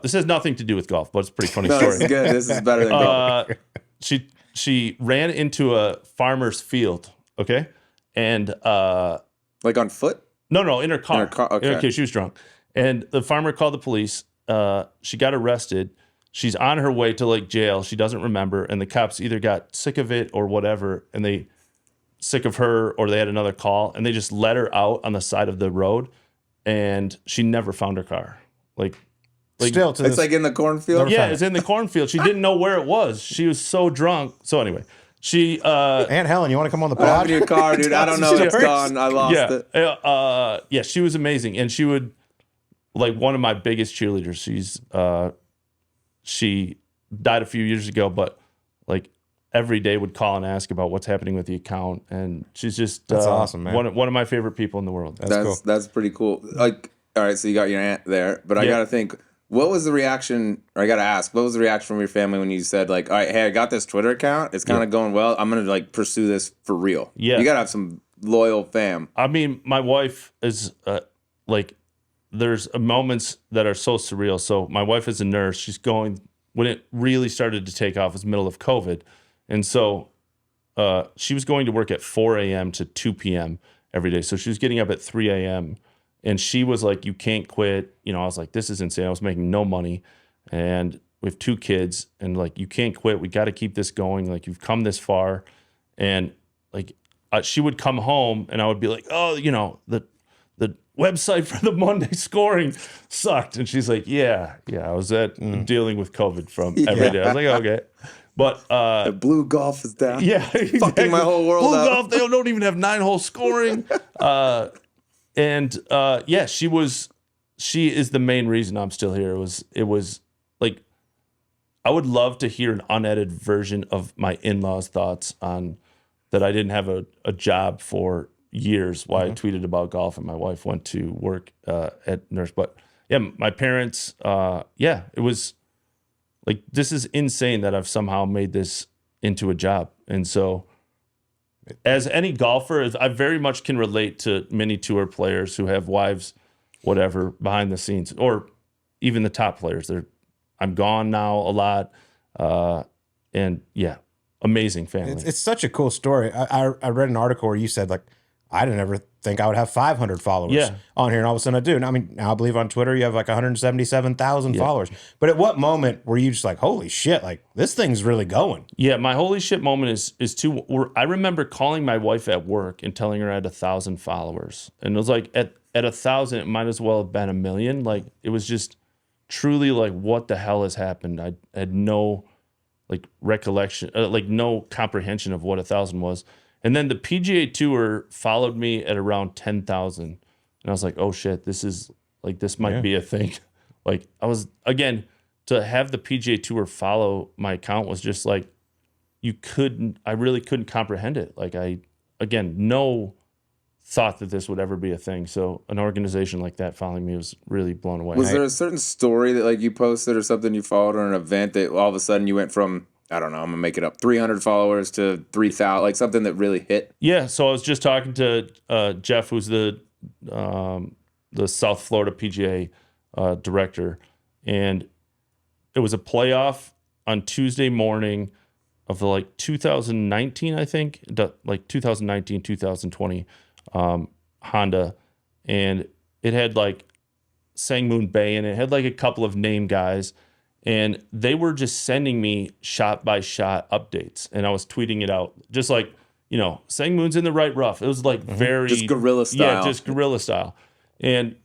Speaker 3: This has nothing to do with golf, but it's a pretty funny story.
Speaker 2: This is good. This is better than golf.
Speaker 3: She ran into a farmer's field, okay? And
Speaker 2: like on foot?
Speaker 3: No, in her car.
Speaker 2: In her car, okay.
Speaker 3: She was drunk. And the farmer called the police. She got arrested. She's on her way to like jail. She doesn't remember. And the cops either got sick of it or whatever. And they sick of her or they had another call. And they just let her out on the side of the road. And she never found her car. Like
Speaker 1: Still to
Speaker 2: It's
Speaker 1: this,
Speaker 2: like in the cornfield.
Speaker 3: yeah, it's in the cornfield. She didn't know where it was. She was so drunk. So anyway, she
Speaker 1: Aunt Helen, you want to come on the
Speaker 2: What happened
Speaker 1: pod?
Speaker 2: to your car, dude? I don't know. It's gone. I lost it.
Speaker 3: yeah, she was amazing, and she would like one of my biggest cheerleaders. She died a few years ago, but like every day would call and ask about what's happening with the account, and she's just
Speaker 1: That's awesome, man.
Speaker 3: One of my favorite people in the world.
Speaker 1: That's cool.
Speaker 2: That's pretty cool. Like, all right, so you got your aunt there, but I got to think, what was the reaction, or I got to ask, what was the reaction from your family when you said, like, all right, hey, I got this Twitter account. It's kind of going well. I'm going to, like, pursue this for real.
Speaker 3: Yeah.
Speaker 2: You got to have some loyal fam.
Speaker 3: I mean, my wife is like, there's moments that are so surreal. So my wife is a nurse. She's going, when it really started to take off was middle of COVID. And so she was going to work at 4 a.m. to 2 p.m. every day. So she was getting up at 3 a.m. And she was like, you can't quit. You know, I was like, this is insane. I was making no money. And we have 2 kids. And like, you can't quit. We got to keep this going. Like, you've come this far. And like, she would come home and I would be like, oh, you know, the website for the Monday scoring sucked. And she's like, yeah, I was dealing with COVID from every day. I was like, okay. But
Speaker 2: The blue golf is down.
Speaker 3: yeah, exactly.
Speaker 2: Fucking my whole world
Speaker 3: Blue
Speaker 2: up.
Speaker 3: golf, they don't even have 9-hole scoring. Yeah, she is the main reason I'm still here. It was like, I would love to hear an unedited version of my in-laws' thoughts on that I didn't have a job for years while I tweeted about golf and my wife went to work at nurse. But yeah, my parents, it was like, this is insane that I've somehow made this into a job. And so as any golfer, I very much can relate to mini tour players who have wives, whatever, behind the scenes, or even the top players. I'm gone now a lot. And yeah, amazing family.
Speaker 1: It's such a cool story. I read an article where you said, like, I didn't ever think I would have 500 followers on here, and all of a sudden I do. And I mean, now I believe on Twitter you have like 177,000 followers. But at what moment were you just like, holy shit, like this thing's really going?
Speaker 3: Yeah, my holy shit moment is I remember calling my wife at work and telling her I had 1,000 followers. And it was like at 1,000, it might as well have been 1 million. Like, it was just truly like, what the hell has happened? I had no like recollection, like no comprehension of what 1,000 was. And then the PGA Tour followed me at around 10,000. And I was like, oh shit, this might be a thing. Like, I was, again, to have the PGA Tour follow my account was just like, I really couldn't comprehend it. Like, no thought that this would ever be a thing. So an organization like that following me was really blown away.
Speaker 2: Was there a certain story that like you posted or something you followed or an event that all of a sudden you went from, I don't know, I'm going to make it up, 300 followers to 3,000, like something that really hit?
Speaker 3: Yeah, so I was just talking to Jeff, who's the South Florida PGA director, and it was a playoff on Tuesday morning of the, like, 2019, I think, like 2019, 2020 Honda, and it had, like, Sangmoon Bay in it. It had, like, a couple of name guys, and they were just sending me shot-by-shot updates, and I was tweeting it out, just like, you know, Sangmoon's in the right rough. It was like very...
Speaker 2: Just guerrilla style.
Speaker 3: Yeah, just guerrilla style. And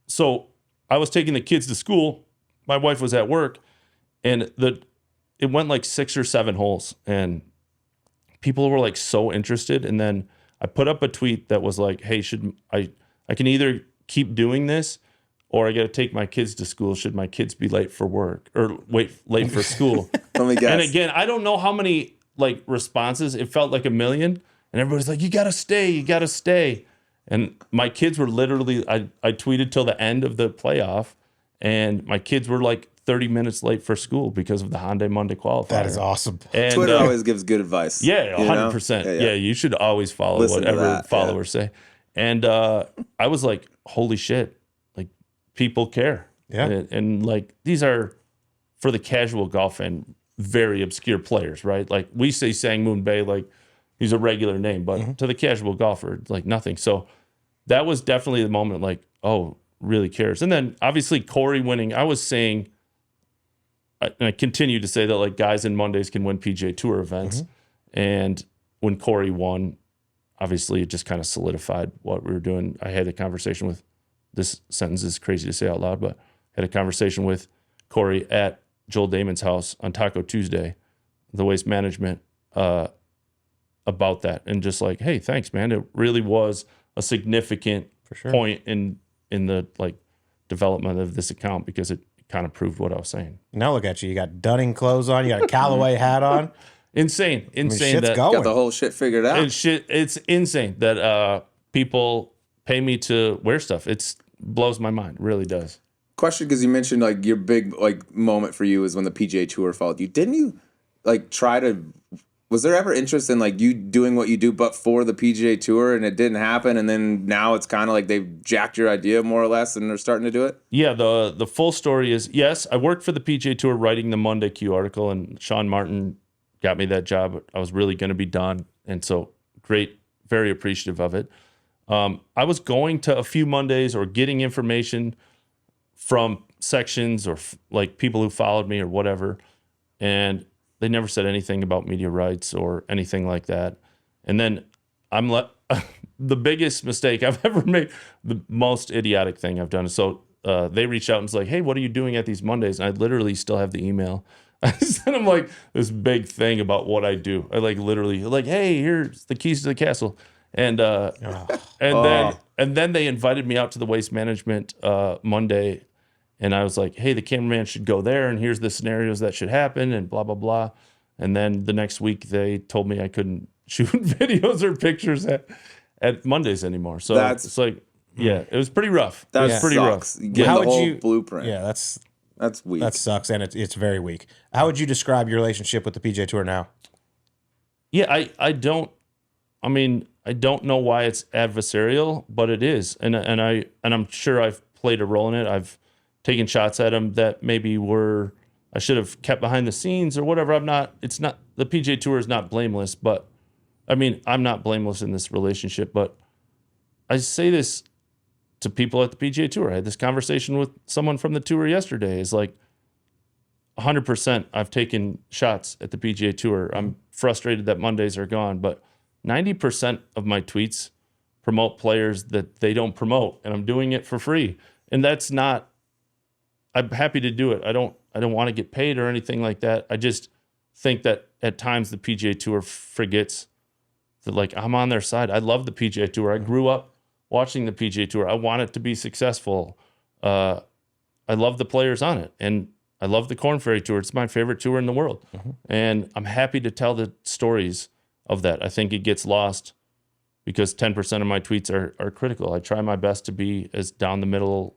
Speaker 3: so I was taking the kids to school. My wife was at work, and it went like 6 or 7 holes, and people were like so interested. And then I put up a tweet that was like, hey, I can either keep doing this or I got to take my kids to school. Should my kids be late for work or late for school?
Speaker 2: Let me guess.
Speaker 3: And again, I don't know how many like responses. It felt like 1 million, and everybody's like, you got to stay. And my kids were literally, I tweeted till the end of the playoff, and my kids were like 30 minutes late for school because of the Hyundai Monday qualifier.
Speaker 1: That is awesome.
Speaker 3: And,
Speaker 2: Twitter always gives good advice.
Speaker 3: Yeah, 100%. Yeah, you should always follow whatever followers say. And I was like, holy shit, like people care.
Speaker 1: Yeah.
Speaker 3: And like, these are, for the casual golf fan, very obscure players, right? Like, we say Sangmoon Bay, like he's a regular name, but to the casual golfer, it's like nothing. So that was definitely the moment like, oh, really cares. And then obviously Cory winning, I was saying, and I continue to say that like guys in Mondays can win PGA Tour events. And when Cory won, obviously it just kind of solidified what we were doing. I had a conversation with, this sentence is crazy to say out loud, but had a conversation with Cory at Joel Damon's house on Taco Tuesday, the Waste Management, about that. And just like, hey, thanks, man. It really was a significant point in the like development of this account because it kind of proved what I was saying.
Speaker 1: Now look at you. You got Dunning clothes on. You got a Callaway hat on.
Speaker 3: Insane.
Speaker 1: Shit's
Speaker 3: that
Speaker 1: going.
Speaker 2: Got the whole shit figured out.
Speaker 3: It's insane that people pay me to wear stuff. It blows my mind. It really does.
Speaker 2: Question, because you mentioned like your big like moment for you is when the PGA Tour followed you. Didn't you like try to? Was there ever interest in like you doing what you do, but for the PGA Tour, and it didn't happen? And then now it's kind of like they've jacked your idea more or less, and they're starting to do it.
Speaker 3: Yeah, the full story is yes, I worked for the PGA Tour writing the Monday Q article, and Sean Martin got me that job. I was really going to be done, and so great, very appreciative of it. I was going to a few Mondays or getting information from sections or like people who followed me or whatever, and they never said anything about media rights or anything like that. And then the biggest mistake I've ever made, the most idiotic thing I've done is so they reached out and was like, hey, what are you doing at these Mondays? And I literally still have the email. I sent them like this big thing about what I do. I like literally like, hey, here's the keys to the castle. And then they invited me out to the Waste Management Monday. And I was like, hey, the cameraman should go there, and here's the scenarios that should happen, and blah, blah, blah. And then the next week, they told me I couldn't shoot videos or pictures at Mondays anymore. So it's like, yeah, it was pretty rough.
Speaker 2: That
Speaker 3: was pretty
Speaker 2: sucks.
Speaker 3: rough.
Speaker 2: Getting
Speaker 1: How
Speaker 2: the
Speaker 1: would
Speaker 2: whole
Speaker 1: you
Speaker 2: blueprint.
Speaker 1: Yeah, that's
Speaker 2: weak.
Speaker 1: That sucks, and it's very weak. How would you describe your relationship with the PGA Tour now?
Speaker 3: Yeah, I don't know why it's adversarial, but it is. And I'm sure I've played a role in it. I've taken shots at them that maybe I should have kept behind the scenes or whatever. The PGA Tour is not blameless, but I mean, I'm not blameless in this relationship, but I say this to people at the PGA Tour. I had this conversation with someone from the tour yesterday. It's like 100% I've taken shots at the PGA Tour. I'm frustrated that Mondays are gone, but 90% of my tweets promote players that they don't promote, and I'm doing it for free. And I'm happy to do it. I don't want to get paid or anything like that. I just think that at times the PGA Tour forgets that like I'm on their side. I love the PGA Tour. I grew up watching the PGA Tour. I want it to be successful. I love the players on it, and I love the Korn Ferry Tour. It's my favorite tour in the world, and I'm happy to tell the stories of that. I think it gets lost because 10% of my tweets are critical. I try my best to be as down the middle,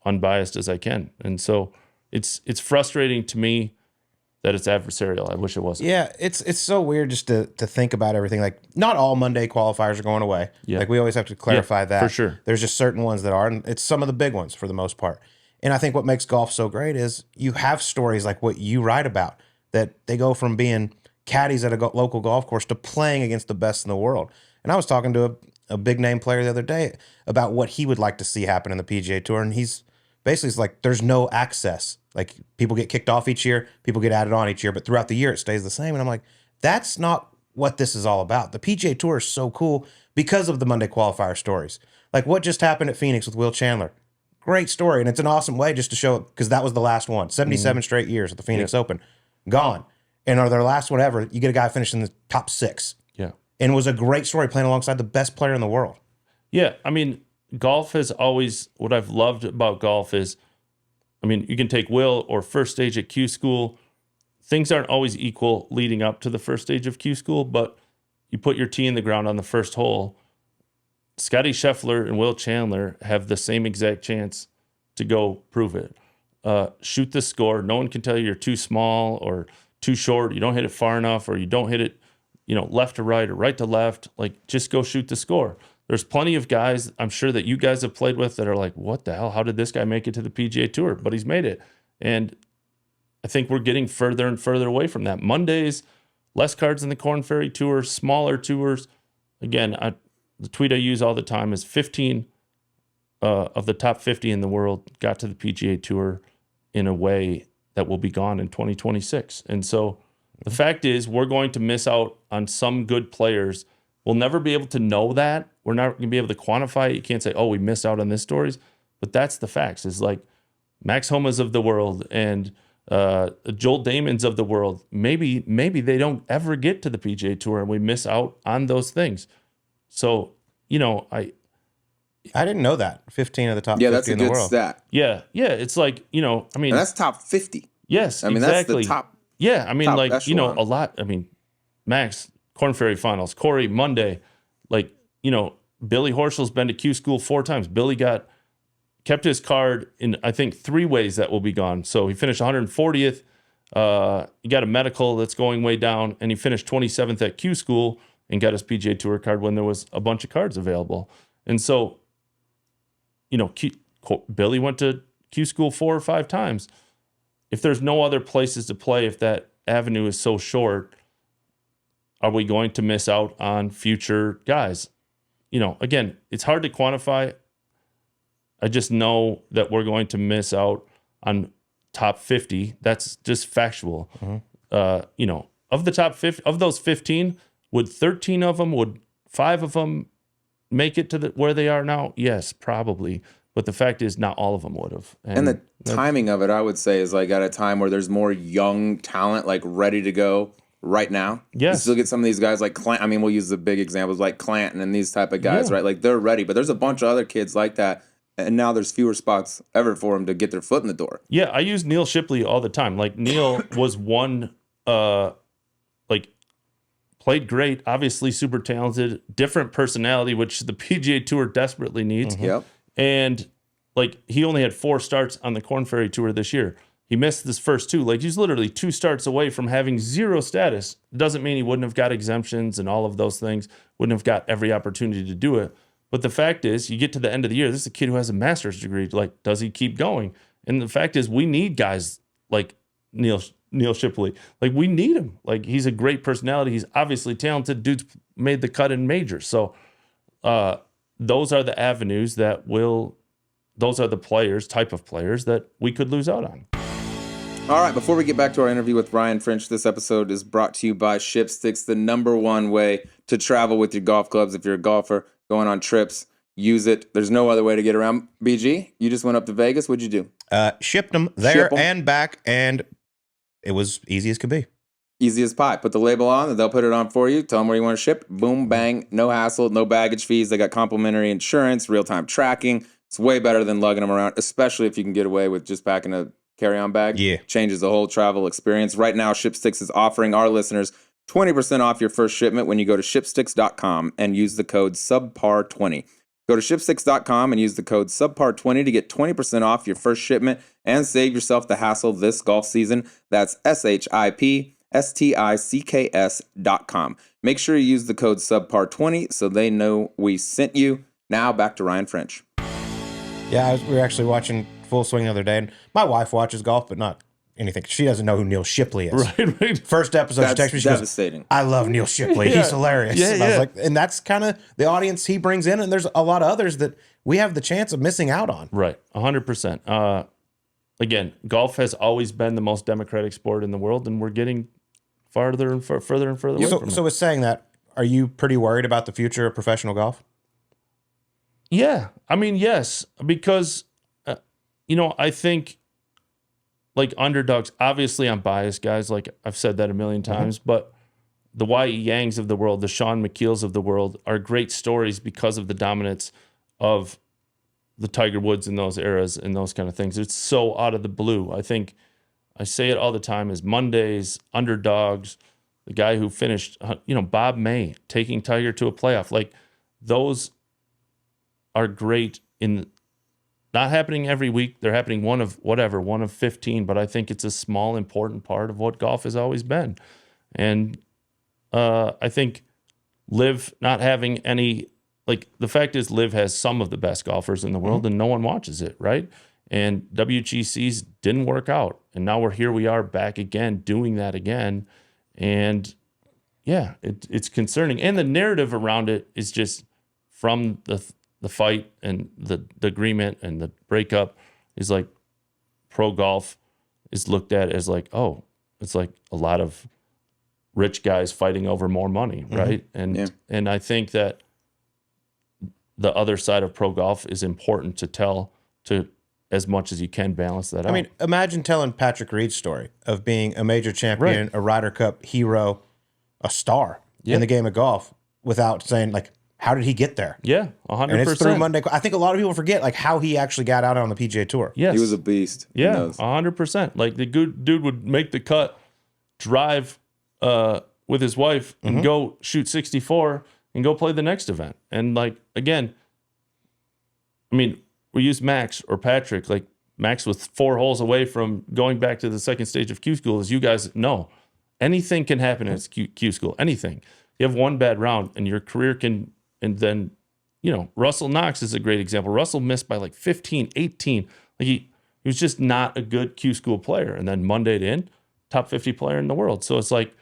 Speaker 3: unbiased as I can. And so it's frustrating to me that it's adversarial. I wish it wasn't.
Speaker 1: Yeah, it's so weird just to think about everything. Like, not all Monday qualifiers are going away.
Speaker 3: Yeah.
Speaker 1: Like, we always have to clarify that.
Speaker 3: For sure.
Speaker 1: There's just certain ones that are, and it's some of the big ones for the most part. And I think what makes golf so great is you have stories like what you write about, that they go from being caddies at a local golf course to playing against the best in the world. And I was talking to a big name player the other day about what he would like to see happen in the PGA Tour, and he's basically, it's like there's no access. Like, people get kicked off each year, people get added on each year, but throughout the year it stays the same. And I'm like, that's not what this is all about. The PGA Tour is so cool because of the Monday qualifier stories. Like what just happened at Phoenix with Will Chandler. Great story, and it's an awesome way just to show it, because that was the last one. 77 straight years at the Phoenix Open. Gone. And or their last one ever, you get a guy finishing the top 6.
Speaker 3: Yeah.
Speaker 1: And it was a great story playing alongside the best player in the world.
Speaker 3: Yeah, I mean, golf has always, what I've loved about golf is, I mean, you can take Will or first stage at Q School. Things aren't always equal leading up to the first stage of Q School, but you put your tee in the ground on the first hole. Scotty Scheffler and Will Chandler have the same exact chance to go prove it. Shoot the score. No one can tell you you're too small or too short. You don't hit it far enough, or you don't hit it, left to right or right to left. Like, just go shoot the score. There's plenty of guys I'm sure that you guys have played with that are like, what the hell? How did this guy make it to the PGA Tour? But he's made it. And I think we're getting further and further away from that. Mondays, less cards in the Korn Ferry Tour, smaller tours. Again, the tweet I use all the time is 15 of the top 50 in the world got to the PGA Tour in a way that will be gone in 2026. And so the fact is we're going to miss out on some good players. We'll never be able to know that. We're not going to be able to quantify it. You can't say, oh, we missed out on this stories. But that's the facts. It's like Max Homa's of the world and Joel Damon's of the world. Maybe they don't ever get to the PGA Tour and we miss out on those things. So,
Speaker 1: I didn't know that. 15 of the top 50
Speaker 2: that's a
Speaker 1: in the
Speaker 2: good
Speaker 1: world.
Speaker 2: stat.
Speaker 3: Yeah. It's like,
Speaker 2: And that's top 50.
Speaker 3: Yes,
Speaker 2: I mean,
Speaker 3: exactly.
Speaker 2: that's the top.
Speaker 3: Yeah, I mean,
Speaker 2: top
Speaker 3: like,
Speaker 2: echelon.
Speaker 3: a lot. I mean, Max, Korn Ferry Finals, Cory, Monday. Like, Billy Horschel's been to Q School 4 times. Billy kept his card in, I think, 3 ways that will be gone. So he finished 140th. He got a medical that's going way down, and he finished 27th at Q School and got his PGA Tour card when there was a bunch of cards available. And so, Billy went to Q School 4 or 5 times. If there's no other places to play, if that avenue is so short, are we going to miss out on future guys? Again, it's hard to quantify. I just know that we're going to miss out on top 50. That's just factual.
Speaker 1: Mm-hmm.
Speaker 3: Of the top 50, of those 15, would 13 of them, would 5 of them make it to where they are now? Yes, probably. But the fact is, not all of them would have.
Speaker 2: And the timing of it, I would say, is like at a time where there's more young talent, like ready to go right now.
Speaker 3: Yes.
Speaker 2: You still get some of these guys like Clant. I mean, we'll use the big examples like Clanton and these type of guys, right? Like they're ready. But there's a bunch of other kids like that. And now there's fewer spots ever for them to get their foot in the door.
Speaker 3: Yeah, I use Neil Shipley all the time. Like Neil was one, played great, obviously super talented, different personality, which the PGA Tour desperately needs.
Speaker 2: Mm-hmm. Yep.
Speaker 3: And he only had 4 starts on the Korn Ferry Tour this year. He missed his first 2. Like he's literally 2 starts away from having 0 status. Doesn't mean he wouldn't have got exemptions and all of those things, wouldn't have got every opportunity to do it. But the fact is, you get to the end of the year, this is a kid who has a master's degree. Like, does he keep going? And the fact is, we need guys like Neil Shipley. Like, we need him. Like, he's a great personality. He's obviously talented. Dude's made the cut in majors. So those are the avenues those are the type of players that we could lose out on.
Speaker 2: All right, before we get back to our interview with Ryan French, this episode is brought to you by Shipsticks, the #1 way to travel with your golf clubs. If you're a golfer going on trips, use it. There's no other way to get around. BG, you just went up to Vegas. What'd you do?
Speaker 1: Shipped them there and back, and it was easy as could be.
Speaker 2: Easy as pie. Put the label on, and they'll put it on for you. Tell them where you want to ship. Boom, bang. No hassle, no baggage fees. They got complimentary insurance, real-time tracking. It's way better than lugging them around, especially if you can get away with just packing a carry-on bag.
Speaker 1: Yeah. Changes
Speaker 2: the whole travel experience. Right now, Shipsticks is offering our listeners 20% off your first shipment when you go to shipsticks.com and use the code SUBPAR20. Go to shipsticks.com and use the code SUBPAR20 to get 20% off your first shipment and save yourself the hassle this golf season. That's SHIPSTICKS.com. Make sure you use the code SUBPAR20 so they know we sent you. Now back to Ryan French.
Speaker 1: Yeah, we were actually watching Full Swing the other day, and my wife watches golf, but not anything. She doesn't know who Neil Shipley is.
Speaker 3: Right.
Speaker 1: First episode, she texted me, she
Speaker 2: devastating.
Speaker 1: goes, I love Neil Shipley. He's hilarious.
Speaker 3: Yeah,
Speaker 1: and I was like, and that's kind of the audience he brings in, and there's a lot of others that we have the chance of missing out on.
Speaker 3: Right, 100%. Again, golf has always been the most democratic sport in the world, and we're getting further and further away from it.
Speaker 1: So with saying that, are you pretty worried about the future of professional golf?
Speaker 3: Yeah, I mean, yes, because, I think, like, Underdogs, obviously I'm biased, guys, like I've said that a million times, but the Y.E. Yangs of the world, the Sean McKeels of the world are great stories because of the dominance of the Tiger Woods in those eras and those kind of things. It's so out of the blue. I think I say it all the time is Mondays, Underdogs, the guy who finished, Bob May taking Tiger to a playoff. Like, those are great in not happening every week. They're happening one of 15, but I think it's a small, important part of what golf has always been. And I think Liv not having any, like, the fact is Liv has some of the best golfers in the world and no one watches it, right? And WGCs didn't work out. And now we are back again, doing that again. And yeah, it's concerning. And the narrative around it is just from the fight and the agreement and the breakup is like pro golf is looked at as like, oh, it's like a lot of rich guys fighting over more money, right? And I think that the other side of pro golf is important to tell to as much as you can balance that out.
Speaker 1: I mean, imagine telling Patrick Reed's story of being a major champion, a Ryder Cup hero, a star in the game of golf without saying, like, how did he get there?
Speaker 3: Yeah, 100%.
Speaker 1: And it's through Monday. I think a lot of people forget, like, how he actually got out on the PGA Tour.
Speaker 3: Yes.
Speaker 2: He was a beast.
Speaker 3: Yeah, 100%. Like, the good dude would make the cut, drive with his wife, and go shoot 64 and go play the next event. And, like, again, I mean, we use Max or Patrick. Like, Max was 4 holes away from going back to the second stage of Q School. As you guys know, anything can happen at Q School. Anything. You have one bad round and your career can, and then, you know, Russell Knox is a great example. Russell missed by like 15, 18. Like he was just not a good Q School player. And then Monday'd in, top 50 player in the world. So it's like,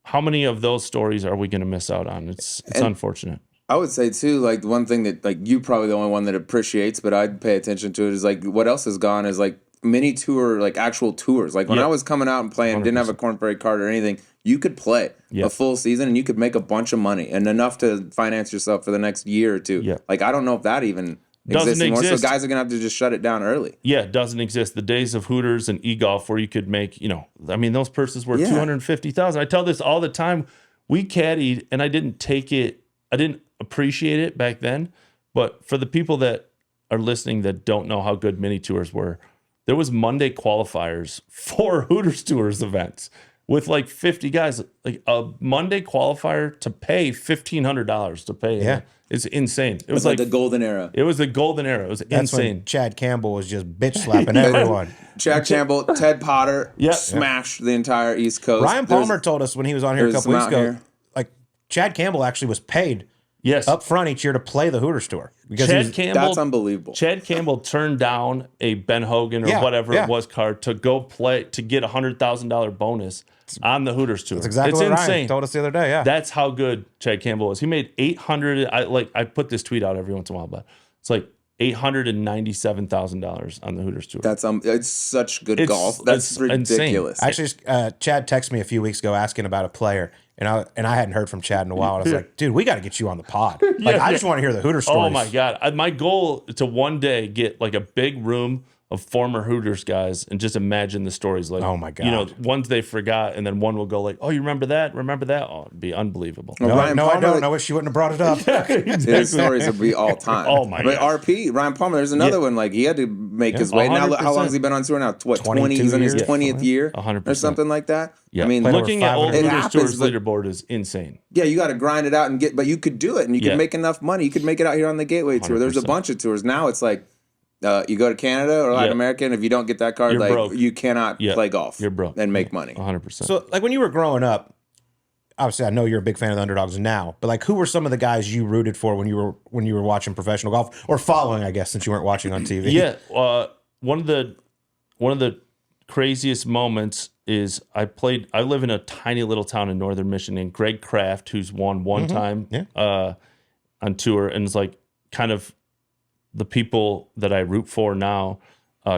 Speaker 3: how many of those stories are we going to miss out on? It's unfortunate.
Speaker 2: I would say too, like one thing that like you probably the only one that appreciates, but I'd pay attention to it is like what else has gone is like mini tour, like actual tours. Like when I was coming out and playing, 100%. Didn't have a Korn Ferry card or anything, you could play a full season and you could make a bunch of money and enough to finance yourself for the next year or two. Yeah. Like I don't know if that even exists anymore. So guys are gonna have to just shut it down early.
Speaker 3: Yeah, it doesn't exist. The days of Hooters and e-golf where you could make, you know, I mean those purses were $250,000. I tell this all the time. We caddied and I didn't take it. I didn't appreciate it back then, but for the people that are listening that don't know how good mini tours were, there was Monday qualifiers for Hooters Tours events with like 50 guys. Like a Monday qualifier to pay $1,500 to pay. Yeah, it's insane. It was like
Speaker 2: the golden era.
Speaker 3: It was the golden era. It was insane.
Speaker 1: When Chad Campbell was just bitch slapping everyone.
Speaker 2: Chad Campbell, Ted Potter smashed the entire East Coast.
Speaker 1: Ryan Palmer told us when he was on here a couple weeks ago, like Chad Campbell actually was paid up front each year to play the Hooters Tour. Because
Speaker 2: that's unbelievable.
Speaker 3: Chad Campbell turned down a Ben Hogan or whatever it was card to go play to get a $100,000 bonus on the Hooters Tour.
Speaker 1: That's exactly what
Speaker 3: insane.
Speaker 1: Ryan told us the other day. Yeah, that's
Speaker 3: how good Chad Campbell was. He made $800. I put this tweet out every once in a while, but it's like $897,000 on the Hooters Tour.
Speaker 2: That's it's such good golf. That's ridiculous.
Speaker 1: Actually, Chad texted me a few weeks ago asking about a player. And I hadn't heard from Chad in a while. And I was like, dude, we got to get you on the pod. Like, I just want to hear the Hooters stories.
Speaker 3: Oh, my God. My goal is to one day get, like, a big room of former Hooters guys and just imagine the stories. Like,
Speaker 1: oh, my God.
Speaker 3: You know, ones they forgot, and then one will go like, oh, you remember that? Remember that? Oh, it'd be unbelievable.
Speaker 1: No, I don't. I wish you wouldn't have brought it up.
Speaker 2: Exactly. His stories would be all time.
Speaker 3: Oh, my God.
Speaker 2: But RP, Ryan Palmer, there's another one. Like, he had to make his way. 100%. Now, how long has he been on tour now? What, 20? He's in his 20th year?
Speaker 3: 100%.
Speaker 2: Or something like that?
Speaker 3: Yeah.
Speaker 2: I mean,
Speaker 3: looking at old Hooters Tours leaderboard is insane.
Speaker 2: Yeah, you got to grind it out and but you could do it and you could make enough money. You could make it out here on the Gateway Tour.
Speaker 3: 100%.
Speaker 2: There's a bunch of tours. Now it's like, you go to Canada or Latin America, and if you don't get that card, like broke. You cannot play golf.
Speaker 3: You're broke
Speaker 2: and make money.
Speaker 3: 100%.
Speaker 1: So, like when you were growing up, obviously I know you're a big fan of the Underdogs now, but like who were some of the guys you rooted for when you were watching professional golf or following? I guess since you weren't watching on TV.
Speaker 3: Yeah, one of the craziest moments is I live in a tiny little town in northern Michigan. Greg Kraft, who's won one time on tour, and is like kind of the people that I root for now,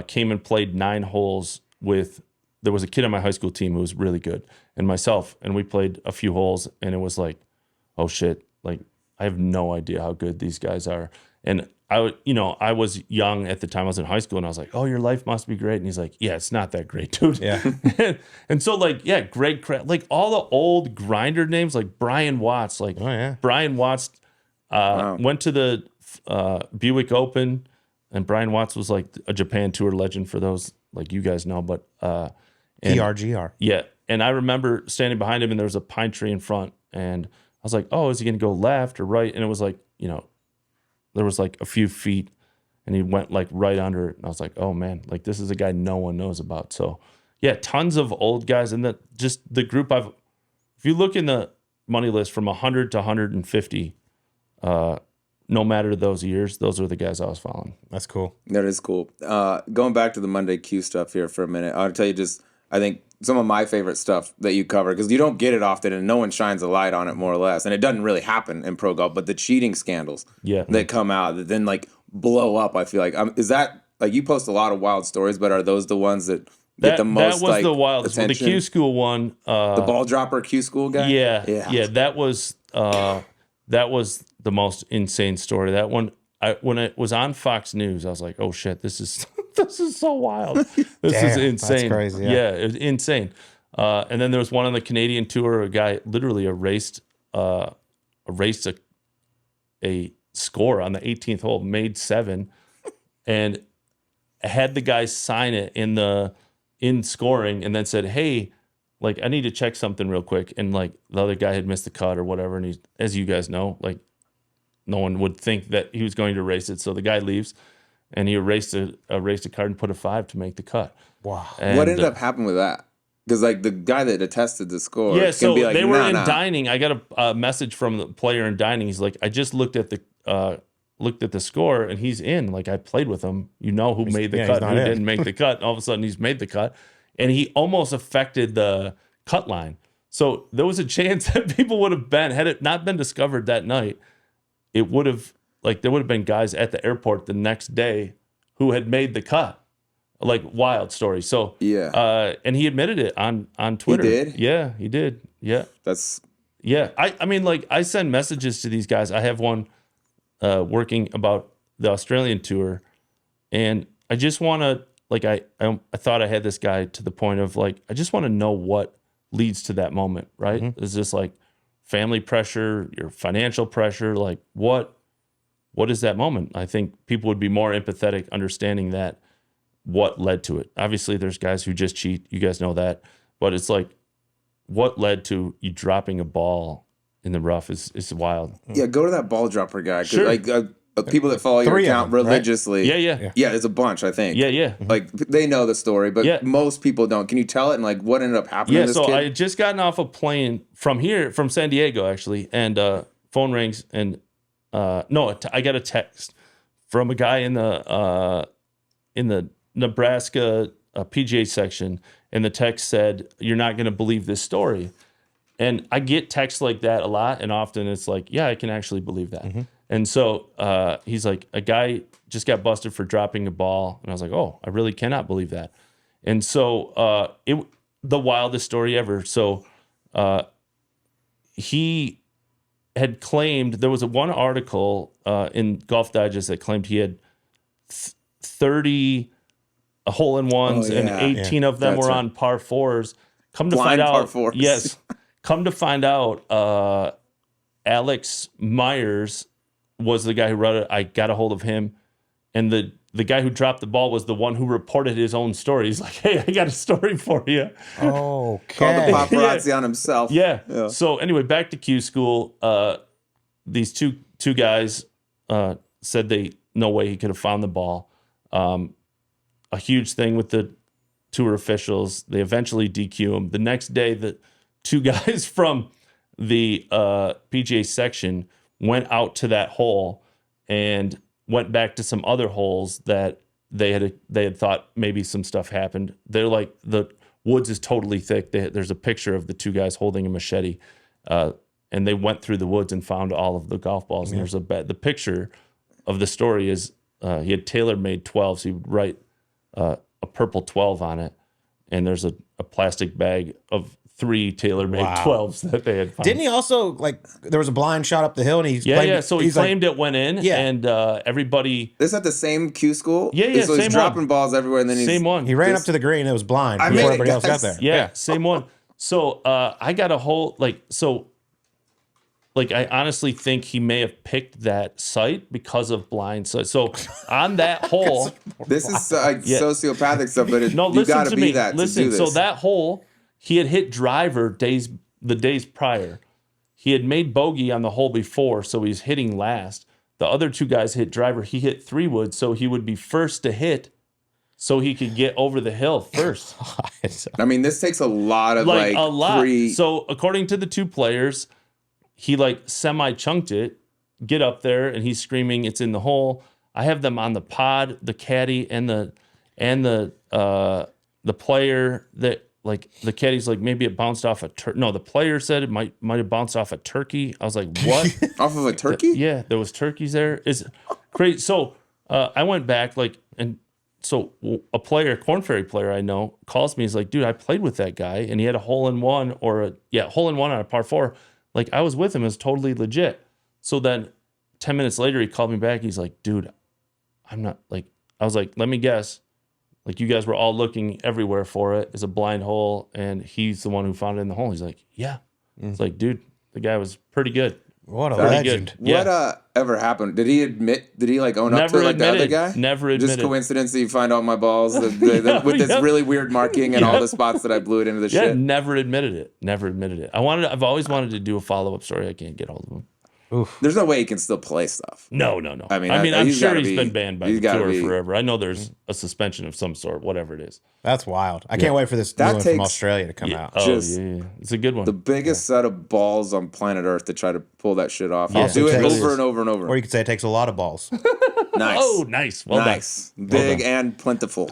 Speaker 3: came and played 9 holes with, there was a kid on my high school team who was really good, and myself, and we played a few holes, and it was like, oh shit, like I have no idea how good these guys are. And I was young at the time, I was in high school, and I was like, oh, your life must be great. And he's like, yeah, it's not that great, dude.
Speaker 1: Yeah.
Speaker 3: And so like, yeah, Greg Kraft, like all the old grinder names, like Brian Watts, like Brian Watts went to the Buick Open, and Brian Watts was like a Japan Tour legend for those like you guys know, but
Speaker 1: PRGR.
Speaker 3: Yeah. And I remember standing behind him, and there was a pine tree in front, and I was like, oh, is he gonna go left or right? And it was like, you know, there was like a few feet, and he went like right under it, and I was like, oh man, like this is a guy no one knows about. So yeah, tons of old guys, and just the group if you look in the money list from 100 to 150, no matter those years, those are the guys I was following.
Speaker 1: That's cool.
Speaker 2: That is cool. Going back to the Monday Q stuff here for a minute, I'll tell you just I think some of my favorite stuff that you cover, because you don't get it often and no one shines a light on it more or less. And it doesn't really happen in pro golf, but the cheating scandals that come out that then like blow up, I feel like. Is that, like, you post a lot of wild stories, but are those the ones that get the most,
Speaker 3: that was
Speaker 2: like,
Speaker 3: the wildest one. The
Speaker 2: attention?
Speaker 3: Q School one.
Speaker 2: The ball dropper Q School guy?
Speaker 3: Yeah. That was the most insane story. That one, when it was on Fox News, I was like, oh shit, this is this is so wild. This is insane.
Speaker 1: That's crazy.
Speaker 3: Yeah, it was insane. And then there was one on the Canadian tour. A guy literally erased a score on the 18th hole, made 7, and had the guy sign it in scoring, and then said, hey, like, I need to check something real quick. And like the other guy had missed the cut or whatever. And he's, as you guys know, like, no one would think that he was going to erase it. So the guy leaves and he erased a card and put a 5 to make the cut.
Speaker 1: Wow.
Speaker 3: And,
Speaker 2: what ended up happening with that? Because, like, the guy that attested the score,
Speaker 3: yeah,
Speaker 2: can
Speaker 3: so
Speaker 2: be like,
Speaker 3: they were in
Speaker 2: nah.
Speaker 3: dining. I got a message from the player in dining. He's like, I just looked at the score and he's in. Like, I played with him. You know who made the cut, who didn't make the cut. And all of a sudden he's made the cut. And he almost affected the cut line. So there was a chance that people would have been, had it not been discovered that night, it would have, like, there would have been guys at the airport the next day who had made the cut. Like, wild story. So, and he admitted it on Twitter.
Speaker 2: He did?
Speaker 3: Yeah, he did. Yeah. I mean, like, I send messages to these guys. I have one working about the Australian tour, and I just want to, like, I thought I had this guy to the point of, like, I just want to know what leads to that moment, right?
Speaker 1: Mm-hmm.
Speaker 3: Is this like family pressure, your financial pressure? Like, what is that moment? I think people would be more empathetic understanding that, what led to it. Obviously, there's guys who just cheat. You guys know that. But it's like, what led to you dropping a ball in the rough is wild.
Speaker 2: Yeah, go to that ball dropper guy.
Speaker 3: Sure.
Speaker 2: Like, people that follow your
Speaker 1: 3 of
Speaker 2: account
Speaker 1: them, right?
Speaker 2: religiously.
Speaker 3: Yeah.
Speaker 2: Yeah, there's a bunch, I think.
Speaker 3: Yeah.
Speaker 2: Like, they know the story, but most people don't. Can you tell it, and, like, what ended up happening to this kid?
Speaker 3: I had just gotten off a plane from San Diego, actually, and phone rings, and I got a text from a guy in the Nebraska PGA section, and the text said, "You're not going to believe this story." And I get texts like that a lot, and often it's like, yeah, I can actually believe that. Mm-hmm. And so he's like, a guy just got busted for dropping a ball, and I was like, oh, I really cannot believe that. And so the wildest story ever. So he had claimed, there was one article in Golf Digest that claimed he had 30 hole-in-ones, and 18 of them were on par 4s. Come to
Speaker 2: Blind
Speaker 3: find out,
Speaker 2: par 4s.
Speaker 3: Yes. Come to find out, Alex Myers was the guy who wrote it. I got a hold of him, and the guy who dropped the ball was the one who reported his own story. He's like, "Hey, I got a story for you."
Speaker 1: Okay.
Speaker 2: Called the paparazzi on himself.
Speaker 3: Yeah. So anyway, back to Q School. These two guys said no way he could have found the ball. A huge thing with the tour officials. They eventually DQ him. The next day, the 2 guys from the PGA section went out to that hole and went back to some other holes that they had thought maybe some stuff happened. They're like, the woods is totally thick. There's a picture of the 2 guys holding a machete, and they went through the woods and found all of the golf balls. And there's the picture of the story is he had tailor-made 12s. He would write a purple 12 on it, and there's a plastic bag of 3 tailor-made 12s that they had found.
Speaker 1: Didn't he also, like, there was a blind shot up the hill, and he
Speaker 3: So he claimed it went in, and everybody.
Speaker 2: This at the same Q School?
Speaker 3: Yeah,
Speaker 2: so he's
Speaker 3: same
Speaker 2: dropping
Speaker 3: one.
Speaker 2: balls everywhere, and then
Speaker 3: Same one.
Speaker 1: He ran up to the green, and it was blind before everybody else got there.
Speaker 3: Yeah, same one. So I got a whole, I honestly think he may have picked that site because of blind sight. So on that hole,
Speaker 2: this is sociopathic stuff, but you got to be that.
Speaker 3: Listen,
Speaker 2: to do this.
Speaker 3: so that hole, he had hit driver the days prior. He had made bogey on the hole before, so he's hitting last. The other 2 guys hit driver. He hit 3 wood, so he would be first to hit, so he could get over the hill first.
Speaker 2: I mean, this takes a lot of
Speaker 3: a lot. So according to the 2 players, he semi-chunked it, get up there, and he's screaming, "It's in the hole." I have them on the pod, the caddy, and the player that like the caddy's like, maybe it bounced off a no, the player said it might have bounced off a turkey. I was like, what?
Speaker 2: Off of a turkey?
Speaker 3: Yeah, there was turkeys there. It's crazy. So I went back and so a player, Corn Ferry player I know, calls me. He's like, dude, I played with that guy and he had a hole-in-one hole-in-one on a par 4. Like I was with him. It was totally legit. So then 10 minutes later, he called me back. He's like, dude, I'm not like, I was like, let me guess. Like you guys were all looking everywhere for it. It's a blind hole. And he's the one who found it in the hole. He's like, yeah. It's like, dude, the guy was pretty good.
Speaker 1: What a
Speaker 3: Pretty
Speaker 1: legend.
Speaker 3: good. Yeah.
Speaker 2: What ever happened? Did he like own up to it like the other guy?
Speaker 3: Never admitted.
Speaker 2: Just coincidence that you find all my balls with this really weird marking and all the spots that I blew it into the shit.
Speaker 3: Never admitted it. I've always wanted to do a follow-up story. I can't get hold of him.
Speaker 1: Oof.
Speaker 2: There's no way he can still play stuff.
Speaker 3: No.
Speaker 2: I mean,
Speaker 3: I'm sure
Speaker 2: gotta
Speaker 3: he's
Speaker 2: be-
Speaker 3: been banned by
Speaker 2: he's
Speaker 3: the
Speaker 2: gotta
Speaker 3: tour
Speaker 2: be-
Speaker 3: forever. I know there's a suspension of some sort, whatever it is.
Speaker 1: That's wild. I can't wait for this new
Speaker 2: That
Speaker 1: one from
Speaker 2: takes-
Speaker 1: Australia to come out.
Speaker 3: Oh,
Speaker 2: Just
Speaker 3: yeah. It's a good one.
Speaker 2: The biggest set of balls on planet Earth to try to pull that shit off.
Speaker 3: Yeah.
Speaker 2: I'll do it
Speaker 1: Also takes-
Speaker 2: over and over and over.
Speaker 1: Or you could say it takes a lot of balls.
Speaker 2: Nice.
Speaker 3: Oh, nice. Well
Speaker 2: nice.
Speaker 3: done.
Speaker 2: Big
Speaker 3: done.
Speaker 2: and plentiful.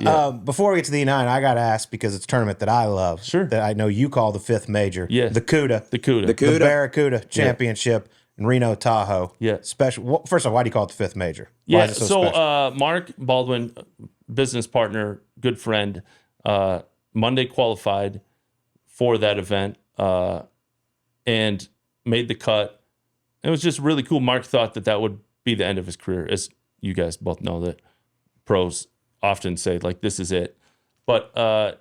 Speaker 1: Before we get to the E9, I got to ask because it's a tournament that I love.
Speaker 3: Sure.
Speaker 1: That I know you call the 5th major.
Speaker 3: Yeah.
Speaker 1: The CUDA.
Speaker 3: The CUDA.
Speaker 2: The CUDA.
Speaker 1: The Barracuda Championship in Reno, Tahoe.
Speaker 3: Yeah.
Speaker 1: Special. Well, first of all, why do you call it the 5th major? Why
Speaker 3: Yeah.
Speaker 1: is it
Speaker 3: So,
Speaker 1: special?
Speaker 3: Mark Baldwin, business partner, good friend, Monday qualified for that event and made the cut. It was just really cool. Mark thought that would be the end of his career. As you guys both know, that pros often say, like, this is it. But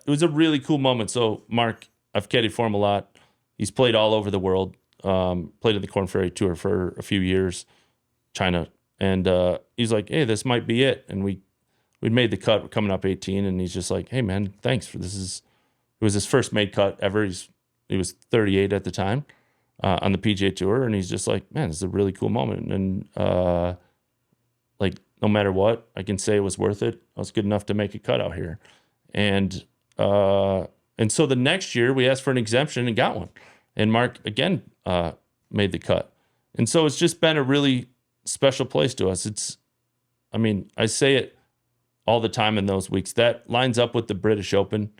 Speaker 3: it was a really cool moment. So, Mark, I've caddied for him a lot. He's played all over the world. Played in the Corn Ferry Tour for a few years, China. And he's like, hey, this might be it. And we'd made the cut. We're coming up 18. And he's just like, hey, man, thanks for this. It was his first made cut ever. He was 38 at the time on the PGA Tour. And he's just like, man, this is a really cool moment. And like, no matter what, I can say it was worth it. I was good enough to make a cut out here. And so the next year we asked for an exemption and got one. And Mark, again, made the cut. And so it's just been a really special place to us. I say it all the time in those weeks. That lines up with the British Open.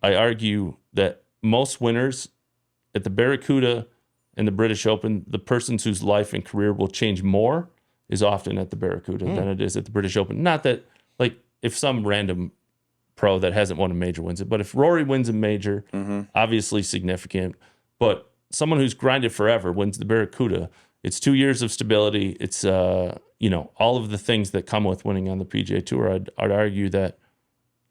Speaker 3: I argue that most winners at the Barracuda and the British Open, the persons whose life and career will change more is often at the Barracuda than it is at the British Open. Not that, like, if some random pro that hasn't won a major wins it, but if Rory wins a major, obviously significant, but someone who's grinded forever wins the Barracuda, it's 2 years of stability. It's, all of the things that come with winning on the PGA Tour. I'd argue that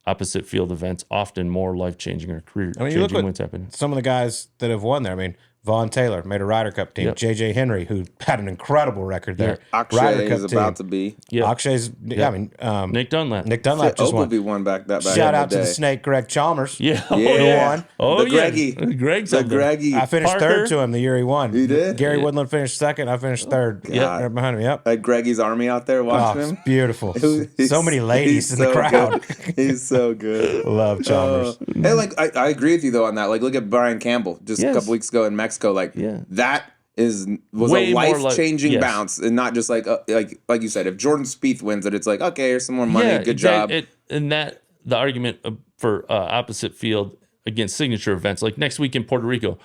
Speaker 3: opposite field events often more life-changing or career-changing wins happen.
Speaker 1: Some of the guys that have won there. I mean, Vaughn Taylor made a Ryder Cup team.
Speaker 3: Yep.
Speaker 1: JJ Henry, who had an incredible record there.
Speaker 2: Akshay is about to be.
Speaker 3: Yeah.
Speaker 1: Akshay's,
Speaker 3: Nick Dunlap.
Speaker 1: Nick Dunlap just won.
Speaker 2: Ogleby won back
Speaker 1: Shout
Speaker 2: in
Speaker 1: out
Speaker 2: the
Speaker 1: to the
Speaker 2: day.
Speaker 1: snake, Greg Chalmers.
Speaker 3: Yeah.
Speaker 1: Who won.
Speaker 3: Oh,
Speaker 2: The
Speaker 3: yeah.
Speaker 2: Greggy.
Speaker 3: Greg's
Speaker 2: The
Speaker 3: up there.
Speaker 2: Greggy.
Speaker 1: I finished
Speaker 3: Parker.
Speaker 1: third to him the year he won.
Speaker 2: You did?
Speaker 1: Gary Woodland finished second. I finished third.
Speaker 2: God.
Speaker 1: Right behind him. Yep.
Speaker 2: Like Greggy's army out there
Speaker 1: Oh,
Speaker 2: watching
Speaker 1: it's
Speaker 2: him.
Speaker 1: beautiful.
Speaker 2: He's-
Speaker 1: So many ladies
Speaker 2: he's
Speaker 1: in the
Speaker 2: so
Speaker 1: crowd.
Speaker 2: good. He's so good.
Speaker 1: Love Chalmers.
Speaker 2: Hey, like I agree with you though on that. Like, look at Brian Campbell just a
Speaker 3: Yes.
Speaker 2: couple weeks ago in Mexico. Like
Speaker 3: Yeah.
Speaker 2: that was
Speaker 3: Way
Speaker 2: a
Speaker 3: more
Speaker 2: life changing
Speaker 3: yes.
Speaker 2: bounce, and not just like you said. If Jordan Spieth wins it, it's like, okay, here's some more money.
Speaker 3: Yeah,
Speaker 2: Good job.
Speaker 3: And that the argument for opposite field against signature events, like next week in Puerto Rico,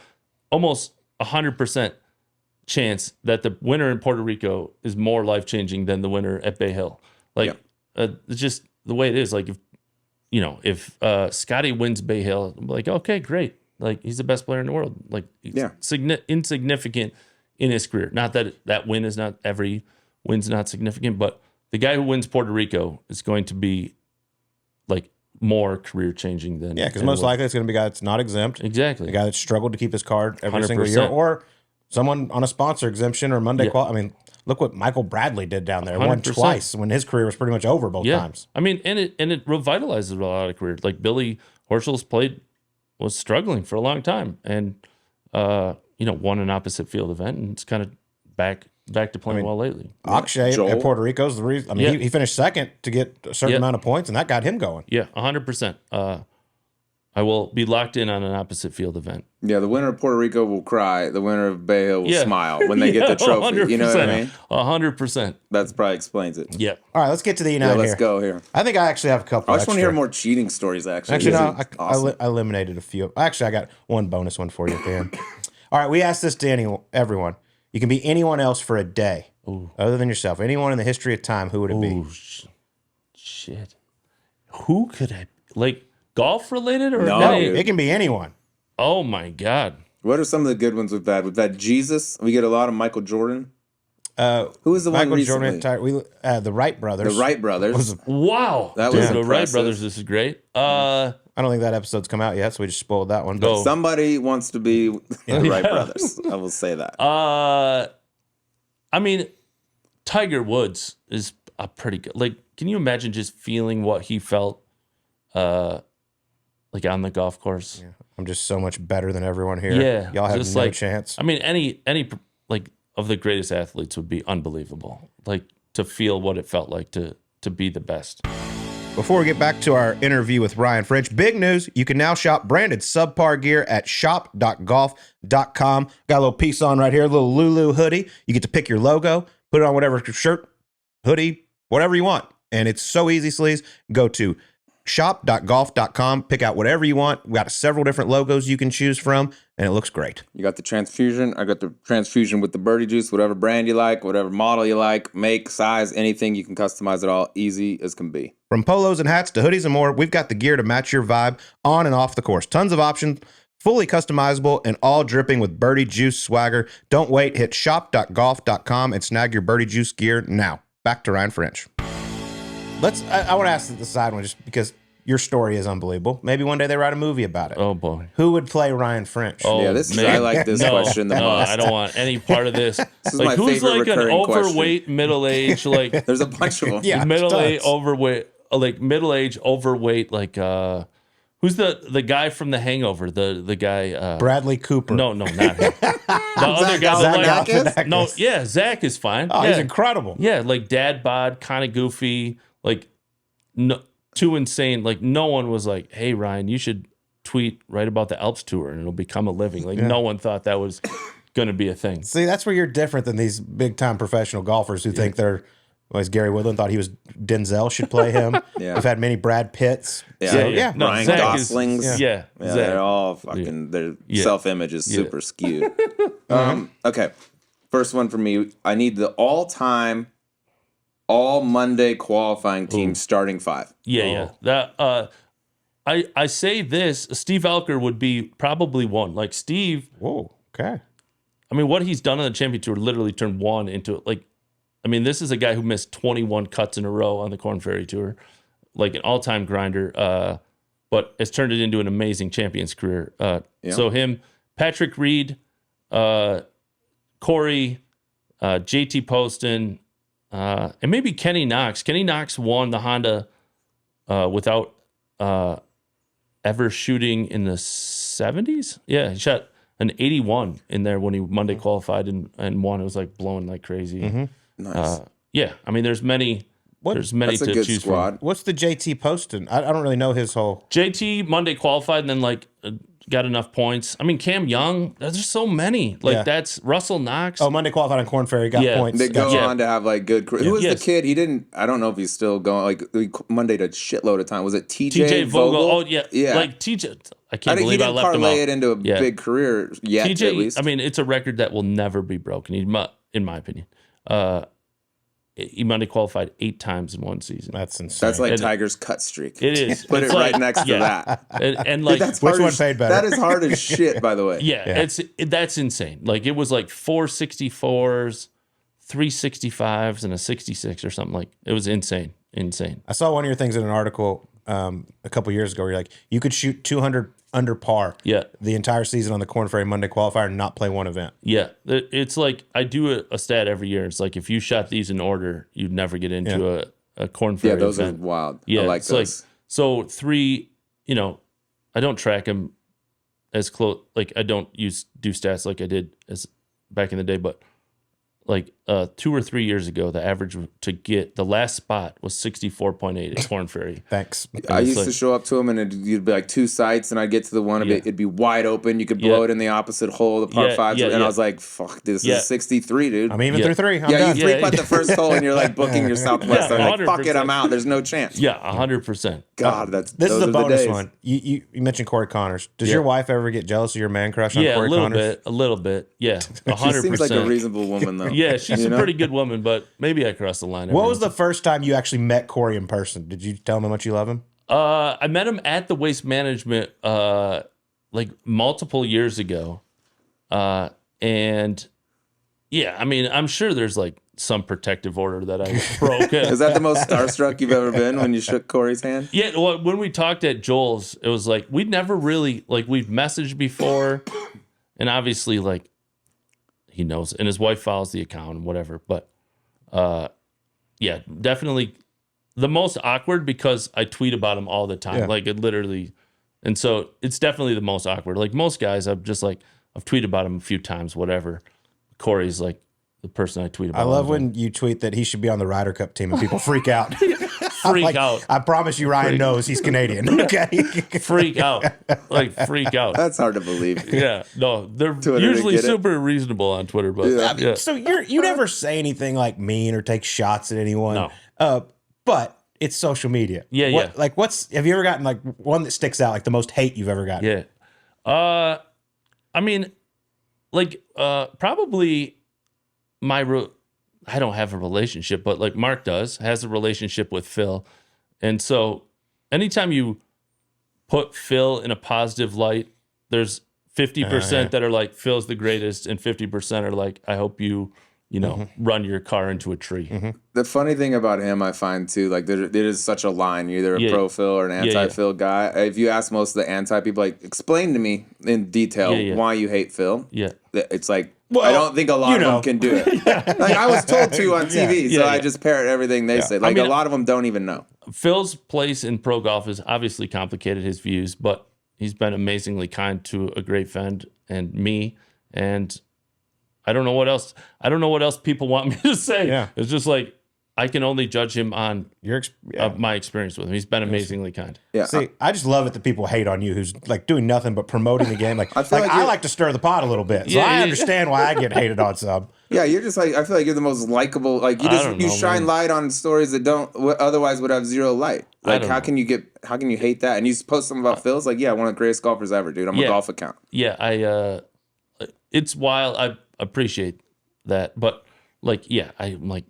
Speaker 3: almost 100% chance that the winner in Puerto Rico is more life changing than the winner at Bay Hill. Like it's just the way it is. Like if Scotty wins Bay Hill, I'm like, okay, great. Like he's the best player in the world. Like he's insignificant in his career. Not that win is not every win's not significant, but the guy who wins Puerto Rico is going to be like more career changing than
Speaker 1: Yeah, because most likely it's going to be a guy that's not exempt.
Speaker 3: exactly
Speaker 1: A guy that struggled to keep his card every single
Speaker 3: 100%.
Speaker 1: year, or someone on a sponsor exemption or Monday I mean, look what Michael Bradley did down there. Won
Speaker 3: 100%.
Speaker 1: twice when his career was pretty much over both times.
Speaker 3: I mean, and it revitalizes a lot of careers. Like Billy Horschel's was struggling for a long time, and won an opposite field event, and it's kind of back to playing well lately.
Speaker 1: Akshay
Speaker 2: Joel.
Speaker 1: at Puerto Rico's the reason. I mean, he finished second to get a certain amount of points, and that got him going.
Speaker 3: Yeah, 100%. I will be locked in on an opposite field event.
Speaker 2: Yeah, the winner of Puerto Rico will cry. The winner of Bay Hill will smile when they get the trophy.
Speaker 3: 100%.
Speaker 2: You know what I mean?
Speaker 3: 100%.
Speaker 2: That's probably explains it.
Speaker 3: Yeah.
Speaker 1: All right, let's get to the United
Speaker 2: Yeah, let's
Speaker 1: here.
Speaker 2: go here.
Speaker 1: I think I actually have a couple.
Speaker 2: I just want to
Speaker 1: extra.
Speaker 2: hear more cheating stories, actually.
Speaker 1: Actually, no,
Speaker 2: Awesome.
Speaker 1: I eliminated a few. Actually, I got one bonus one for you at the end. All right, we asked this to everyone. You can be anyone else for a day, other than yourself. Anyone in the history of time, who would it be?
Speaker 3: Shit. Who could I, like, golf related or
Speaker 2: No,
Speaker 3: any-
Speaker 2: dude.
Speaker 1: It can be anyone.
Speaker 3: Oh my God.
Speaker 2: What are some of the good ones we've had? We've had Jesus. We get a lot of Michael Jordan.
Speaker 1: Who
Speaker 2: was the one
Speaker 1: Michael
Speaker 2: recently?
Speaker 1: Jordan? The Wright brothers.
Speaker 2: The Wright brothers.
Speaker 3: Wow.
Speaker 2: That
Speaker 3: Dude,
Speaker 2: was
Speaker 3: the Wright
Speaker 2: impressive.
Speaker 3: brothers, this is great.
Speaker 1: I don't think that episode's come out yet, so we just spoiled that one.
Speaker 3: Go.
Speaker 2: Somebody wants to be the Wright brothers. I will say that.
Speaker 3: I mean, Tiger Woods is a pretty good. Like, can you imagine just feeling what he felt, like on the golf course?
Speaker 1: Yeah. I'm just so much better than everyone here.
Speaker 3: Yeah,
Speaker 1: Y'all have
Speaker 3: just
Speaker 1: no
Speaker 3: like-
Speaker 1: chance.
Speaker 3: I mean, any like of the greatest athletes would be unbelievable. Like to feel what it felt like to be the best.
Speaker 1: Before we get back to our interview with Ryan French, big news. You can now shop branded Subpar gear at shop.golf.com. Got a little piece on right here, a little Lulu hoodie. You get to pick your logo, put it on whatever shirt, hoodie, whatever you want. And it's so easy, sleaze. Go to shop.golf.com, pick out whatever you want. We got several different logos you can choose from, and it looks great.
Speaker 2: You got the transfusion. I got the transfusion with the birdie juice, whatever brand you like, whatever model you like, make, size, anything. You can customize it all, easy as can be.
Speaker 1: From polos and hats to hoodies and more, we've got the gear to match your vibe on and off the course. Tons of options, fully customizable, and all dripping with Birdie Juice swagger. Don't wait. Hit shop.golf.com and snag your Birdie Juice gear now. Back to Ryan French. I want to ask the side one just because your story is unbelievable. Maybe one day they write a movie about it.
Speaker 3: Oh boy.
Speaker 1: Who would play Ryan French?
Speaker 3: Oh,
Speaker 2: Yeah, I like this question the
Speaker 3: no,
Speaker 2: most.
Speaker 3: I don't want any part of this.
Speaker 2: is
Speaker 3: Like,
Speaker 2: my
Speaker 3: who's
Speaker 2: favorite
Speaker 3: like an
Speaker 2: recurring question.
Speaker 3: overweight, middle-aged, like
Speaker 2: There's a bunch of them.
Speaker 1: Yeah,
Speaker 3: middle-aged,
Speaker 1: tons.
Speaker 3: overweight, like middle-aged, overweight, like who's the guy from The Hangover? The guy
Speaker 1: Bradley Cooper.
Speaker 3: No, not him. The other guy.
Speaker 1: Zach
Speaker 2: Galifianakis?
Speaker 3: No, yeah, Zach is fine.
Speaker 1: Oh,
Speaker 3: yeah.
Speaker 1: he's incredible.
Speaker 3: Yeah, like dad bod, kind of goofy, like no, too insane. Like no one was like, "Hey Ryan, you should tweet right about the Alps tour and it'll become a living." Like no one thought that was going to be a thing.
Speaker 1: See, that's where you're different than these big-time professional golfers who think they're, well, as Gary Woodland thought he was Denzel should play him.
Speaker 2: Yeah.
Speaker 1: We've had many Brad Pitts.
Speaker 2: Yeah.
Speaker 1: So,
Speaker 3: Yeah. No,
Speaker 2: Ryan
Speaker 3: Zach
Speaker 2: Gosling's.
Speaker 3: is,
Speaker 2: Yeah,
Speaker 3: Zach.
Speaker 2: they're all fucking, their self-image is super skewed. Okay, first one for me. I need the all-time, all Monday qualifying team starting five.
Speaker 3: Yeah. That I say this, Steve Elker would be probably one. Like Steve,
Speaker 1: Whoa, okay.
Speaker 3: I mean, what he's done on the Champion Tour literally turned one into like. I mean, this is a guy who missed 21 cuts in a row on the Korn Ferry Tour, like an all-time grinder, but has turned it into an amazing Champions career. So him, Patrick Reed, Cory, JT Poston, and maybe Kenny Knox. Kenny Knox won the Honda without ever shooting in the 70s. Yeah, he shot an 81 in there when he Monday qualified and won. It was like blowing like crazy.
Speaker 2: Nice.
Speaker 3: Yeah, I mean, there's many. There's many
Speaker 2: That's a
Speaker 3: to
Speaker 2: good
Speaker 3: choose
Speaker 2: squad.
Speaker 1: What's the JT Poston? I don't really know his whole.
Speaker 3: from. JT Monday qualified and then like got enough points. I mean, Cam Young. There's just so many. Like
Speaker 1: Yeah.
Speaker 3: that's Russell Knox.
Speaker 1: Oh, Monday qualified on Korn Ferry, got
Speaker 3: Yeah.
Speaker 1: points.
Speaker 2: They go
Speaker 3: Yeah.
Speaker 2: on to have like good career. Who was
Speaker 3: Yes.
Speaker 2: the kid? He didn't. I don't know if he's still going. Like Monday to shitload of time. Was it TJ
Speaker 3: Vogel.
Speaker 2: Vogel?
Speaker 3: Oh yeah,
Speaker 2: yeah.
Speaker 3: Like TJ. I
Speaker 2: I
Speaker 3: can't
Speaker 2: think he
Speaker 3: believe I
Speaker 2: didn't
Speaker 3: left him
Speaker 2: parlay
Speaker 3: out.
Speaker 2: it into a
Speaker 3: Yeah.
Speaker 2: big career yet. At
Speaker 3: TJ.
Speaker 2: least.
Speaker 3: I mean, it's a record that will never be broken. In my opinion, he Monday qualified 8 times in one season.
Speaker 1: That's insane.
Speaker 2: That's like
Speaker 3: And-
Speaker 2: Tiger's cut streak.
Speaker 3: It is.
Speaker 2: Put
Speaker 3: It's
Speaker 2: it right
Speaker 3: like-
Speaker 2: next to
Speaker 3: yeah.
Speaker 2: that.
Speaker 3: And like
Speaker 2: That's
Speaker 1: Which
Speaker 2: hard
Speaker 1: one
Speaker 2: as-
Speaker 1: paid better?
Speaker 2: That is hard as shit, by the way.
Speaker 3: Yeah, that's insane. Like it was like 464s, 365s, and a 66 or something. Like it was insane.
Speaker 1: I saw one of your things in an article a couple years ago where you're like, you could shoot 200 under par
Speaker 3: Yeah,
Speaker 1: the entire season on the Korn Ferry Monday qualifier and not play one event.
Speaker 3: yeah. It's like I do a stat every year. It's like if you shot these in order, you'd never get into a Korn Ferry
Speaker 2: Yeah, those
Speaker 3: event.
Speaker 2: are wild.
Speaker 3: Yeah,
Speaker 2: I like
Speaker 3: it's
Speaker 2: those.
Speaker 3: like so 3. You know, I don't track them as close. Like I don't do stats like I did as back in the day, but like 2 or 3 years ago, the average to get the last spot was 64.8 at Korn Ferry.
Speaker 1: Thanks.
Speaker 2: I used to show up to them, and you'd be like 2 sites, and I'd get to the one, it'd be wide open. You could blow it in the opposite hole, the par 5s, and I was like, fuck, this is 63, dude.
Speaker 1: I'm even through 3. I'm
Speaker 2: you
Speaker 1: done.
Speaker 2: 3-putt the first hole, and you're like booking your Southwest. I'm like, fuck it, I'm out. There's no chance.
Speaker 3: Yeah, 100%.
Speaker 2: God,
Speaker 1: this is a bonus one. You mentioned Corey Connors. Does your wife ever get jealous of your man crush on Corey Connors?
Speaker 3: A little bit. Yeah, 100%.
Speaker 2: She seems like a reasonable woman, though.
Speaker 3: Yeah, she's a pretty good woman, but maybe I crossed the line.
Speaker 1: What was the first time you actually met Corey in person? Did you tell him how much you love him?
Speaker 3: I met him at the Waste Management like multiple years ago. And yeah, I mean, I'm sure there's like some protective order that I broke.
Speaker 2: Is that the most starstruck you've ever been when you shook Corey's hand?
Speaker 3: Yeah, well, when we talked at Joel's, it was like we'd never really, like, we've messaged before, and obviously, like, he knows, and his wife follows the account and whatever, but yeah, definitely the most awkward because I tweet about him all the time. Like, it literally, and so it's definitely the most awkward. Like, most guys, I've tweeted about him a few times, whatever. Corey's like the person I tweet about.
Speaker 1: I love when you tweet that he should be on the Ryder Cup team and people freak out.
Speaker 3: Freak out.
Speaker 1: I promise you, Ryan knows he's Canadian. Okay.
Speaker 3: Freak out. Like, freak out.
Speaker 2: That's hard to believe.
Speaker 3: Yeah. No, they're
Speaker 2: Twitter
Speaker 3: usually super reasonable on Twitter, but yeah.
Speaker 1: So you never say anything like mean or take shots at anyone.
Speaker 3: No.
Speaker 1: But it's social media.
Speaker 3: Yeah, yeah.
Speaker 1: Like, have you ever gotten like one that sticks out, like the most hate you've ever gotten?
Speaker 3: Yeah. I mean, like, probably I don't have a relationship, but like Mark has a relationship with Phil. And so anytime you put Phil in a positive light, there's 50% that are like, Phil's the greatest, and 50% are like, I hope you run your car into a tree.
Speaker 1: Mm-hmm.
Speaker 2: The funny thing about him, I find too, like there is such a line. You're either a pro Phil or an anti-Phil guy. If you ask most of the anti people, like, explain to me in detail why you hate Phil.
Speaker 3: Yeah.
Speaker 2: It's like, well, I don't think a lot of them can do it. Like, I was told to on TV, so I just parrot everything they say. Like, I mean, a lot of them don't even know.
Speaker 3: Phil's place in pro golf is obviously complicated, his views, but he's been amazingly kind to a great friend and me, and I don't know what else. I don't know what else people want me to say.
Speaker 1: Yeah.
Speaker 3: It's just like, I can only judge him on my experience with him. He's been amazingly kind.
Speaker 2: Yeah.
Speaker 1: See, I just love it that people hate on you who's like doing nothing but promoting the game. Like, I like to stir the pot a little bit. So I understand why I get hated on some.
Speaker 2: Yeah, you're just like, I feel like you're the most likable. Like, you shine light on stories that don't otherwise would have zero light. Like, how can you hate that? And you post something about Phil's like, yeah, one of the greatest golfers ever, dude. I'm a golf account.
Speaker 3: Yeah, it's wild. I appreciate that, but like, I'm like,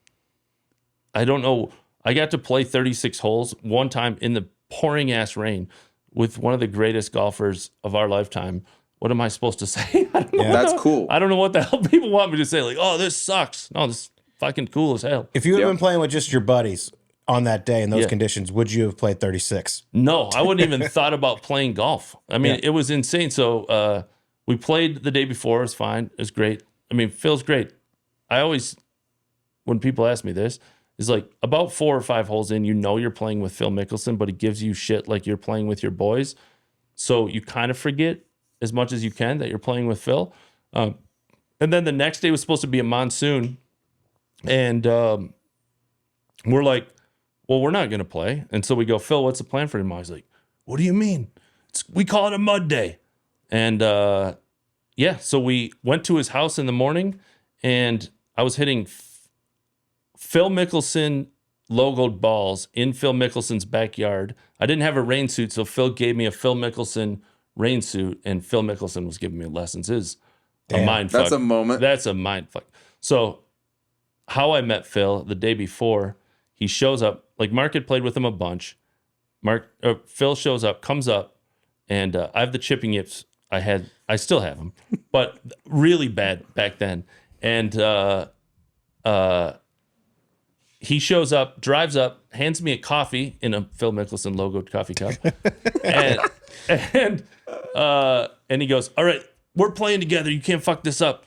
Speaker 3: I don't know. I got to play 36 holes one time in the pouring ass rain with one of the greatest golfers of our lifetime. What am I supposed to say? I don't know.
Speaker 2: That's cool.
Speaker 3: I don't know what the hell people want me to say. Like, oh, this sucks. No, this is fucking cool as hell.
Speaker 1: If you had been playing with just your buddies on that day in those conditions, would you have played 36?
Speaker 3: No, I wouldn't even thought about playing golf. I mean, it was insane. So we played the day before. It was fine. It was great. I mean, Phil's great. I always, when people ask me this, is like about 4 or 5 holes in, you're playing with Phil Mickelson, but he gives you shit like you're playing with your boys. So you kind of forget as much as you can that you're playing with Phil. And then the next day was supposed to be a monsoon. And we're like, well, we're not going to play. And so we go, Phil, what's the plan for tomorrow? He's like, what do you mean? We call it a mud day. And so we went to his house in the morning, and I was hitting Phil Mickelson logoed balls in Phil Mickelson's backyard. I didn't have a rain suit, so Phil gave me a Phil Mickelson rain suit, and Phil Mickelson was giving me lessons. Is a mind fuck.
Speaker 2: That's a moment.
Speaker 3: That's a mind fuck. So how I met Phil the day before, he shows up. Like, Mark had played with him a bunch. Phil shows up, comes up, and I have the chipping yips. I still have them, but really bad back then. And he shows up, drives up, hands me a coffee in a Phil Mickelson logoed coffee cup, and he goes, "All right, we're playing together. You can't fuck this up.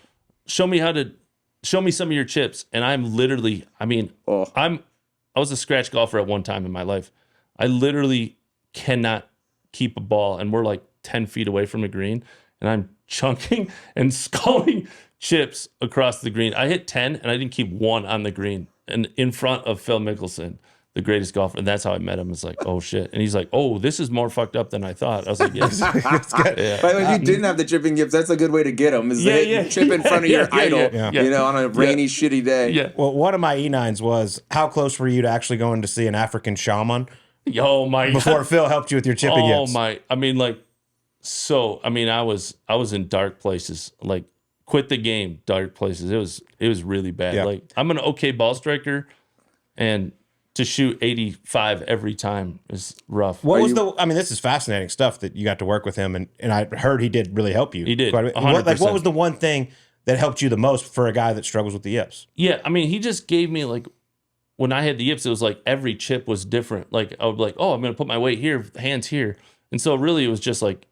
Speaker 3: Show me some of your chips." And I'm literally, I mean, I was a scratch golfer at one time in my life. I literally cannot keep a ball, and we're like 10 feet away from the green, and I'm chunking and sculling chips across the green. I hit 10 and I didn't keep one on the green, and in front of Phil Mickelson, the greatest golfer. And that's how I met him. It's like, oh shit. And he's like, oh, this is more fucked up than I thought. I was like, yes.
Speaker 2: Yeah. By the way, if you didn't have the chipping yips, that's a good way to get them. Is chip in front of your idol, you know, on a rainy, shitty day.
Speaker 3: Yeah.
Speaker 1: Well, one of my E9s was, how close were you to actually going to see an African shaman?
Speaker 3: Oh my!
Speaker 1: Before Phil helped you with your chipping yips.
Speaker 3: Oh my! I mean, like, so I mean, I was in dark places. Like, quit the game, dark places. It was really bad.
Speaker 1: Yeah.
Speaker 3: Like, I'm an okay ball striker, and to shoot 85 every time is rough.
Speaker 1: What was I mean, this is fascinating stuff that you got to work with him, and I heard he did really help you.
Speaker 3: He did.
Speaker 1: 100%. What was the one thing that helped you the most for a guy that struggles with the yips?
Speaker 3: Yeah, I mean, he just gave me, like, when I had the yips, it was like every chip was different. Like, I would be like, oh, I'm going to put my weight here, hands here. And so really it was just like,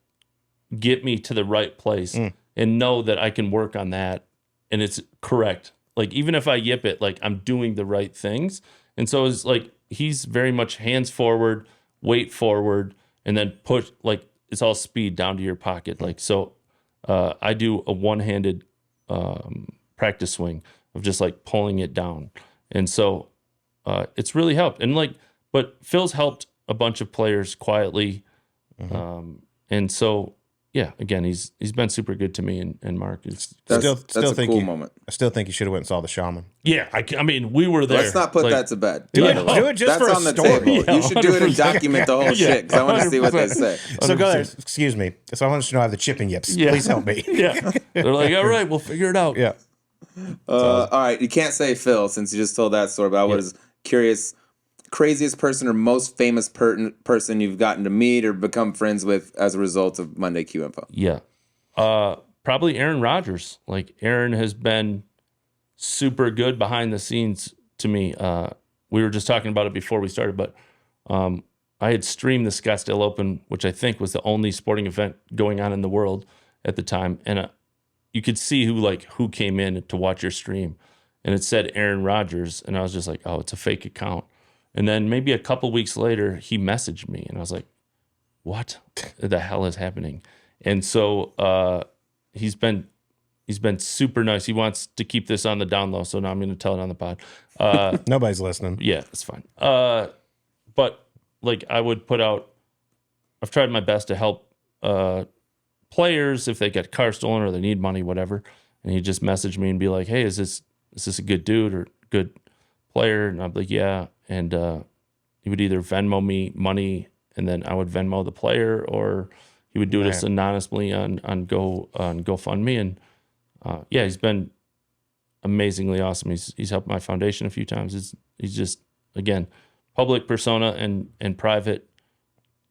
Speaker 3: get me to the right place and know that I can work on that and it's correct. Like, even if I yip it, like, I'm doing the right things. And so it's like, he's very much hands forward, weight forward, and then push, like, it's all speed down to your pocket. Like, so I do a one-handed practice swing of just like pulling it down. And so it's really helped. And like, but Phil's helped a bunch of players quietly. And so, yeah, again, he's been super good to me and Mark.
Speaker 2: That's a cool moment.
Speaker 1: I still think you should have went and saw the shaman.
Speaker 3: Yeah, I mean, we were there.
Speaker 2: Let's not put that to bed.
Speaker 1: Do it just
Speaker 2: that's
Speaker 1: for a
Speaker 2: on the
Speaker 1: story.
Speaker 2: table.
Speaker 3: Yeah,
Speaker 2: you should do it and
Speaker 3: 100%.
Speaker 2: document the whole shit because I want to see what they say.
Speaker 1: So go there. Excuse me. So I want you to know I have the chipping yips.
Speaker 3: Yeah.
Speaker 1: Please help me.
Speaker 3: Yeah. They're like, all right, we'll figure it out.
Speaker 1: Yeah.
Speaker 2: All right, you can't say Phil since you just told that story, but I was curious, craziest person or most famous person you've gotten to meet or become friends with as a result of Monday Q Info.
Speaker 3: Yeah. Probably Aaron Rodgers. Like, Aaron has been super good behind the scenes to me. We were just talking about it before we started, but I had streamed the Scottsdale Open, which I think was the only sporting event going on in the world at the time. And you could see who came in to watch your stream. And it said Aaron Rodgers. And I was just like, oh, it's a fake account. And then maybe a couple weeks later, he messaged me. And I was like, what the hell is happening? And so he's been super nice. He wants to keep this on the down low. So now I'm going to tell it on the pod.
Speaker 1: Nobody's listening.
Speaker 3: Yeah, it's fine. But like, I would put out, I've tried my best to help players if they get car stolen or they need money, whatever. And he just messaged me and be like, hey, is this a good dude or good player? And I'd be like, yeah. And he would either Venmo me money and then I would Venmo the player, or he would do this anonymously on GoFundMe. And yeah, he's been amazingly awesome. He's helped my foundation a few times. He's just, again, public persona and private.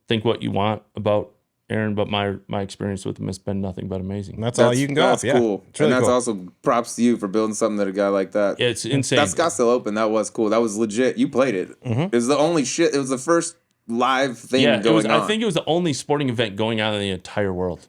Speaker 3: Think what you want about Aaron, but my experience with him has been nothing but amazing.
Speaker 1: And that's all you can go
Speaker 2: That's
Speaker 1: off.
Speaker 2: cool.
Speaker 1: It's really
Speaker 2: and that's
Speaker 1: cool.
Speaker 2: also props to you for building something that a guy like that.
Speaker 3: Yeah, it's insane.
Speaker 2: That Scottsdale Open, that was cool. That was legit. You played it. It was the only shit. It was the first live thing going on.
Speaker 3: I think it was the only sporting event going on in the entire world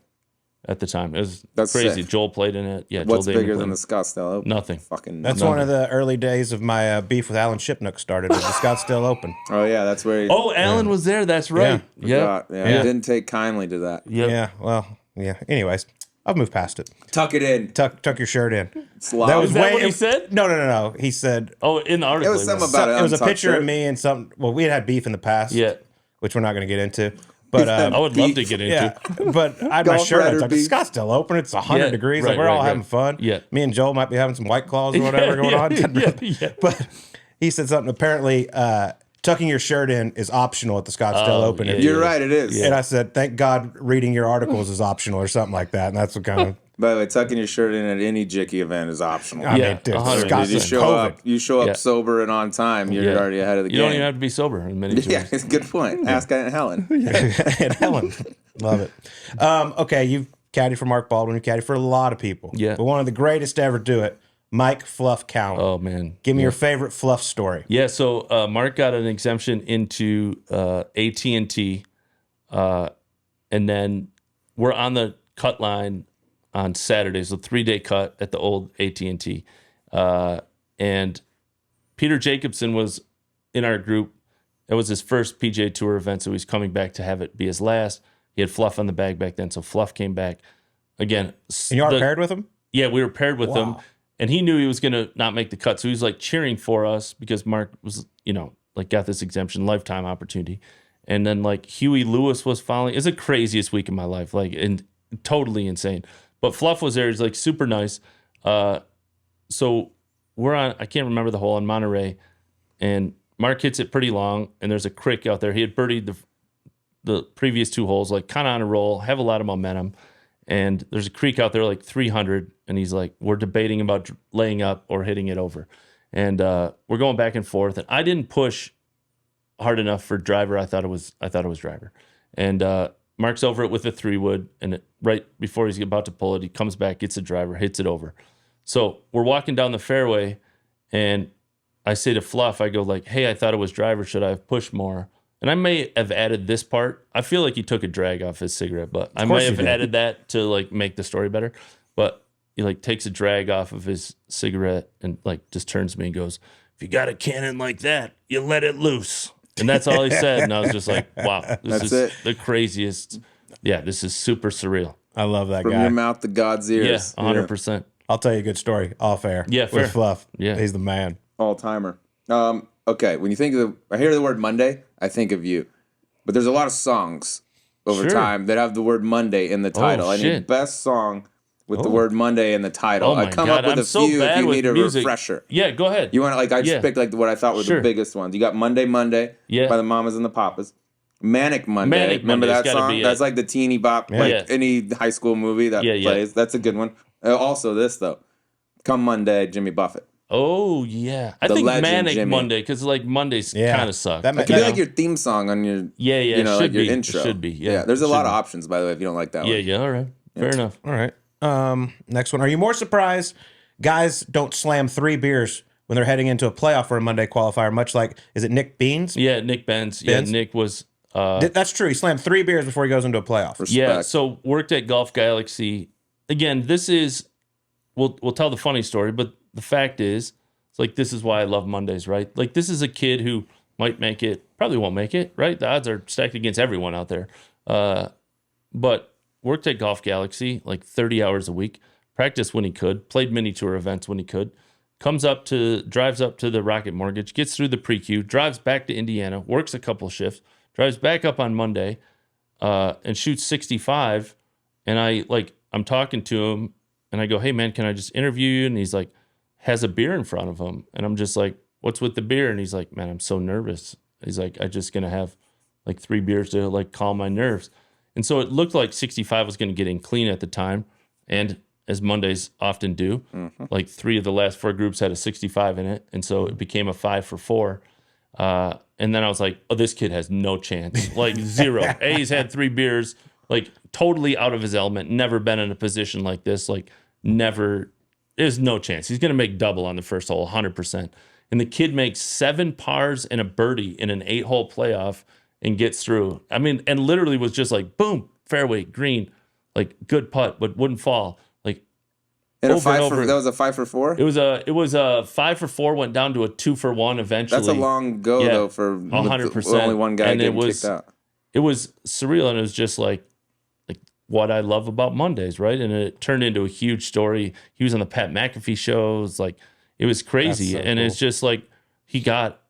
Speaker 3: at the time. It was crazy.
Speaker 2: Sick.
Speaker 3: Joel played in it. Yeah,
Speaker 2: What's
Speaker 3: Joel
Speaker 2: bigger than the Scottsdale Open?
Speaker 3: Nothing.
Speaker 2: Fucking
Speaker 1: That's
Speaker 2: nothing.
Speaker 1: one of the early days of my beef with Alan Shipnook started at the Scottsdale Open.
Speaker 2: Oh yeah, that's where. He,
Speaker 3: Oh, Alan was there. That's right. Yeah.
Speaker 2: I didn't take kindly to that.
Speaker 3: Yep.
Speaker 1: Yeah, well, yeah. Anyways, I've moved past it.
Speaker 2: Tuck it in.
Speaker 1: Tuck your shirt in.
Speaker 2: Slob.
Speaker 3: Is that what he said?
Speaker 1: No. He said
Speaker 3: Oh, in the article.
Speaker 2: It was something about
Speaker 1: it was a
Speaker 2: untucked
Speaker 1: picture
Speaker 2: shirt.
Speaker 1: of me and some. Well, we had beef in the past.
Speaker 3: Yeah.
Speaker 1: Which we're not going to get into. But
Speaker 3: I would love to get into.
Speaker 1: yeah, but I had my
Speaker 2: Golf
Speaker 1: shirt on.
Speaker 2: rider
Speaker 1: It's like
Speaker 2: beef.
Speaker 1: Scottsdale Open. It's 100
Speaker 3: Yeah,
Speaker 1: degrees.
Speaker 3: right,
Speaker 1: Like we're all
Speaker 3: right.
Speaker 1: having fun.
Speaker 3: Yeah.
Speaker 1: Me and Joel might be having some White Claws or whatever going on.
Speaker 3: Yeah.
Speaker 1: But he said something. Apparently, tucking your shirt in is optional at the Scottsdale Open.
Speaker 3: yeah,
Speaker 2: You're right. It is.
Speaker 1: And I said, thank God reading your articles is optional or something like that. And that's what kind of.
Speaker 2: By the way, tucking your shirt in at any Jicky event is optional.
Speaker 1: I
Speaker 3: Yeah,
Speaker 1: mean, dude,
Speaker 3: 100.
Speaker 1: Scottsdale
Speaker 2: You show
Speaker 1: COVID.
Speaker 2: up. You show up
Speaker 3: Yeah.
Speaker 2: sober and on time. You're
Speaker 3: Yeah.
Speaker 2: already ahead of the
Speaker 3: You
Speaker 2: game.
Speaker 3: don't even have to be sober in many
Speaker 2: Yeah,
Speaker 3: tours.
Speaker 2: it's a good point. Ask Aunt Helen.
Speaker 1: And Helen. Love it. Okay, you've caddied for Mark Baldwin. You caddied for a lot of people.
Speaker 3: Yeah.
Speaker 1: But one of the greatest to ever do it, Mike Fluff Cowan.
Speaker 3: Oh, man.
Speaker 1: Give me your favorite Fluff story.
Speaker 3: Yeah, so Mark got an exemption into AT&T, and then we're on the cut line on Saturday, so 3-day cut at the old AT&T. And Peter Jacobson was in our group. It was his first PGA Tour event, so he's coming back to have it be his last. He had Fluff on the bag back then, so Fluff came back. Again,
Speaker 1: And you are paired with him?
Speaker 3: Yeah, we were paired with him,
Speaker 1: Wow.
Speaker 3: and he knew he was going to not make the cut. So he was like cheering for us because Mark was, like got this exemption, lifetime opportunity. And then like Huey Lewis was following. It's the craziest week of my life, like, and totally insane. But Fluff was there. He's like super nice. So we're on, I can't remember the hole on Monterey, and Mark hits it pretty long, and there's a crick out there. He had birdied the previous 2 holes, like kind of on a roll, have a lot of momentum. And there's a creek out there like 300, and he's like, we're debating about laying up or hitting it over. And we're going back and forth, and I didn't push hard enough for driver. I thought it was driver. And Mark's over it with a 3-wood, and right before he's about to pull it, he comes back, gets a driver, hits it over. So we're walking down the fairway, and I say to Fluff, I go like, hey, I thought it was driver. Should I have pushed more? And I may have added this part. I feel like he took a drag off his cigarette, but I may have added that to like make the story better. But he like takes a drag off of his cigarette and like just turns to me and goes, if you got a cannon like that, you let it loose. And that's all he said. And I was just like, wow, this is the craziest. Yeah, this is super surreal.
Speaker 1: I love that
Speaker 2: From
Speaker 1: guy.
Speaker 2: your mouth to God's ears.
Speaker 3: Yeah, 100%.
Speaker 1: I'll tell you a good story off air.
Speaker 3: Yeah, fair.
Speaker 1: With Fluff.
Speaker 3: Yeah.
Speaker 1: He's the man.
Speaker 2: All timer. Okay, when you think of I hear the word Monday, I think of you. But there's a lot of songs over time that have the word Monday in the title. I need best song with the word Monday in the title. I come up with a few if you need a refresher.
Speaker 3: Yeah, go ahead.
Speaker 2: You want to, like, I just picked like what I thought were the biggest ones. You got Monday by the Mamas and the Papas. Manic Monday. Remember that song? That's like the teeny bop, like any high school movie that plays. That's a good one. Also this though. Come Monday, Jimmy Buffett.
Speaker 3: Oh, yeah. I think Manic Monday, because like Mondays kind of suck.
Speaker 2: That could be like your theme song on your,
Speaker 3: you know, like your
Speaker 2: intro.
Speaker 3: It should be, yeah.
Speaker 2: There's a lot of options, by the way, if you don't like that one.
Speaker 3: Yeah, all right. Fair enough.
Speaker 1: All right. Next one. Are you more surprised guys don't slam 3 beers when they're heading into a playoff or a Monday qualifier, much like, is it Nick Benz?
Speaker 3: Yeah, Nick Benz. Yeah, Nick was...
Speaker 1: That's true. He slammed 3 beers before he goes into a playoff.
Speaker 2: Respect.
Speaker 3: Yeah, so worked at Golf Galaxy. Again, this is... We'll tell the funny story, but the fact is, it's like, this is why I love Mondays, right? Like, this is a kid who might make it, probably won't make it, right? The odds are stacked against everyone out there. But worked at Golf Galaxy like 30 hours a week, practiced when he could, played mini tour events when he could, drives up to the Rocket Mortgage, gets through the pre-Q, drives back to Indiana, works a couple shifts, drives back up on Monday, and shoots 65. And I'm talking to him, and I go, hey, man, can I just interview you? And he's like, has a beer in front of him. And I'm just like, what's with the beer? And he's like, man, I'm so nervous. He's like, I'm just going to have like 3 beers to like calm my nerves. And so it looked like 65 was going to get in clean at the time. And as Mondays often do, like 3 of the last 4 groups had a 65 in it. And so it became a 5 for 4. And then I was like, oh, this kid has no chance. Like 0. He's had 3 beers, like totally out of his element, never been in a position like this, like never, there's no chance. He's going to make double on the first hole, 100%. And the kid makes 7 pars and a birdie in an 8-hole playoff and gets through. I mean, and literally was just like, boom, fairway, green, like good putt, but wouldn't fall. Like,
Speaker 2: and that was a 5 for 4?
Speaker 3: It was a 5 for 4, went down to a 2 for 1 eventually.
Speaker 2: That's a long go though for
Speaker 3: 100%.
Speaker 2: Only one guy getting kicked out.
Speaker 3: It was surreal, and it was just like what I love about Mondays, right? And it turned into a huge story. He was on the Pat McAfee shows, like it was crazy. So and cool. It's just like he got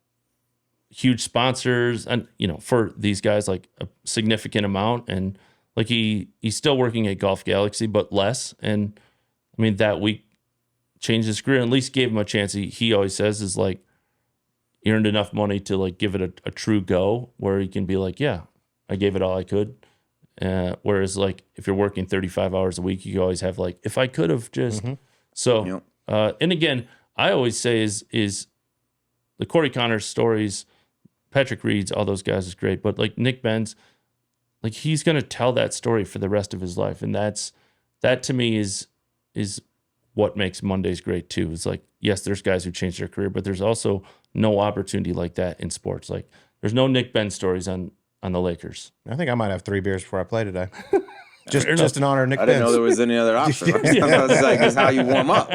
Speaker 3: huge sponsors, and for these guys, like a significant amount, and like he's still working at Golf Galaxy, but less. And I mean, that week changed his career, and at least gave him a chance. He always says is like he earned enough money to like give it a true go, where he can be like, yeah, I gave it all I could. Whereas like if you're working 35 hours a week, you always have like, if I could have just so. And again, I always say is the Corey Connors stories, Patrick Reed's, all those guys is great, but like Nick Benz, like he's gonna tell that story for the rest of his life, and that to me is what makes Mondays great too. It's like, yes, there's guys who change their career, but there's also no opportunity like that in sports. Like there's no Nick Benz stories on the Lakers.
Speaker 1: I think I might have 3 beers before I play today. just in honor of Nick Benz.
Speaker 2: I didn't know there was any other option. I was like, it's how you warm up.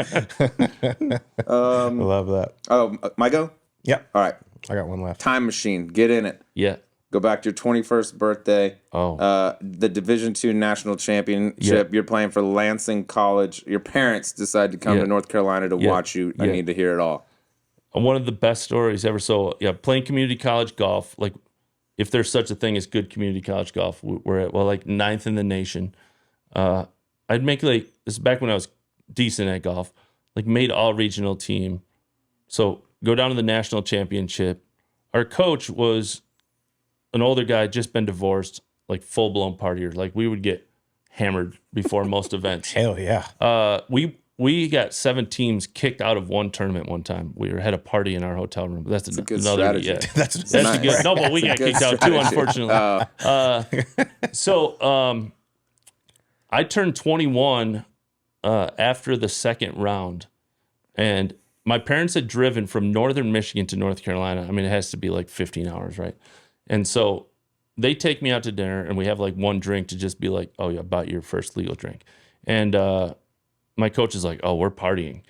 Speaker 1: Love that.
Speaker 2: Oh, my go?
Speaker 1: Yep.
Speaker 2: All right.
Speaker 1: I got one left.
Speaker 2: Time machine. Get in it.
Speaker 3: Yeah.
Speaker 2: Go back to your 21st birthday. The Division II National Championship. You're playing for Lansing College. Your parents decide to come to North Carolina to watch you. I need to hear it all.
Speaker 3: One of the best stories ever. So, playing community college golf, like if there's such a thing as good community college golf, we're at, like 9th in the nation. I'd make this is back when I was decent at golf, like made all regional team. So go down to the national championship. Our coach was an older guy, just been divorced, like full-blown partier. Like we would get hammered before most events.
Speaker 1: Hell yeah.
Speaker 3: We got 7 teams kicked out of one tournament one time. We had a party in our hotel room. That's
Speaker 2: a good
Speaker 3: another
Speaker 2: strategy.
Speaker 3: Yeah.
Speaker 1: That's
Speaker 3: nice. Good. No, but we got kicked out too, unfortunately. So I turned 21 after the second round, and my parents had driven from northern Michigan to North Carolina. I mean, it has to be like 15 hours, right? And so they take me out to dinner, and we have like one drink to just be like, oh, yeah, bought your first legal drink. And my coach is like, oh, we're partying.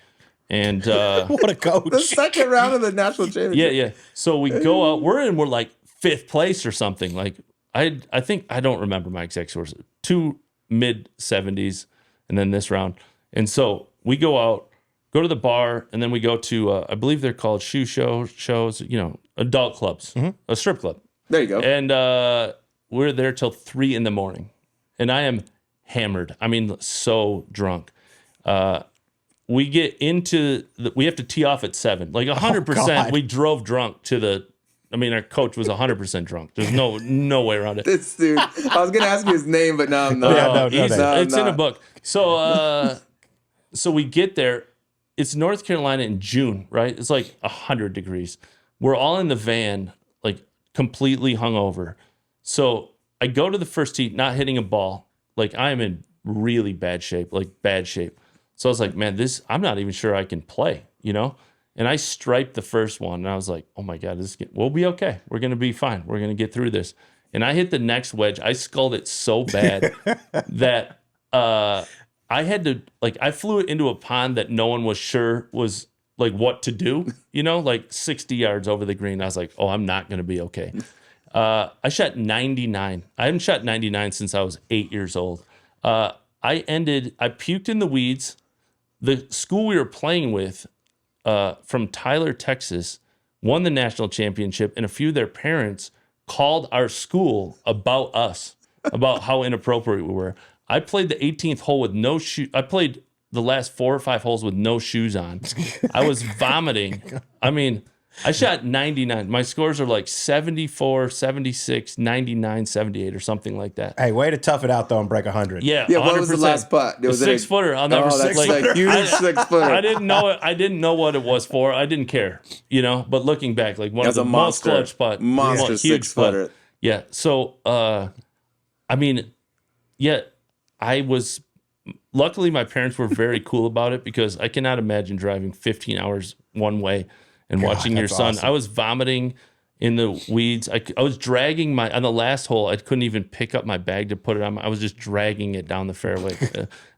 Speaker 3: And
Speaker 1: what a coach.
Speaker 2: The second round of the national championship.
Speaker 3: Yeah. So we go out. We're like 5th place or something. Like I think, I don't remember my exact scores. 2 mid-70s, and then this round. And so we go out, go to the bar, and then we go to, I believe they're called shows, adult clubs, a strip club.
Speaker 2: There you go.
Speaker 3: And we're there till 3 a.m. And I am hammered. I mean, so drunk. We get into, we have to tee off at 7. Like 100%, we drove drunk to our coach was 100% drunk. There's no way around it.
Speaker 2: This dude, I was going to ask you his name, but now I'm not.
Speaker 3: It's in a book. So, so we get there. It's North Carolina in June, right? It's like 100 degrees. We're all in the van, like completely hungover. So I go to the first tee, not hitting a ball. Like I am in really bad shape. So I was like, man, I'm not even sure I can play, And I striped the first one, and I was like, oh my God, we'll be okay. We're going to be fine. We're going to get through this. And I hit the next wedge. I sculled it so bad that I had to, I flew it into a pond that no one was sure was like what to do, like 60 yards over the green. I was like, oh, I'm not going to be okay. I shot 99. I haven't shot 99 since I was 8 years old. I puked in the weeds. The school we were playing with, from Tyler, Texas, won the national championship, and a few of their parents called our school about us, about how inappropriate we were. I played the 18th hole with no shoe. I played the last 4 or 5 holes with no shoes on. I was vomiting. I mean, I shot 99. My scores are like 74, 76, 99, 78 or something like that.
Speaker 1: Hey, way to tough it out though and break 100.
Speaker 3: Yeah,
Speaker 2: what was the last putt?
Speaker 3: It was a 6-footer. I'll never
Speaker 2: huge 6-footer.
Speaker 3: I didn't know it. I didn't know what it was for. I didn't care, But looking back, like one of the most clutch putt,
Speaker 2: monster
Speaker 3: huge
Speaker 2: 6-footer.
Speaker 3: putt. Yeah. So, I was. Luckily, my parents were very cool about it because I cannot imagine driving 15 hours one way and watching your son. Awesome. I was vomiting in the weeds. I was dragging on the last hole. I couldn't even pick up my bag to put it on. I was just dragging it down the fairway.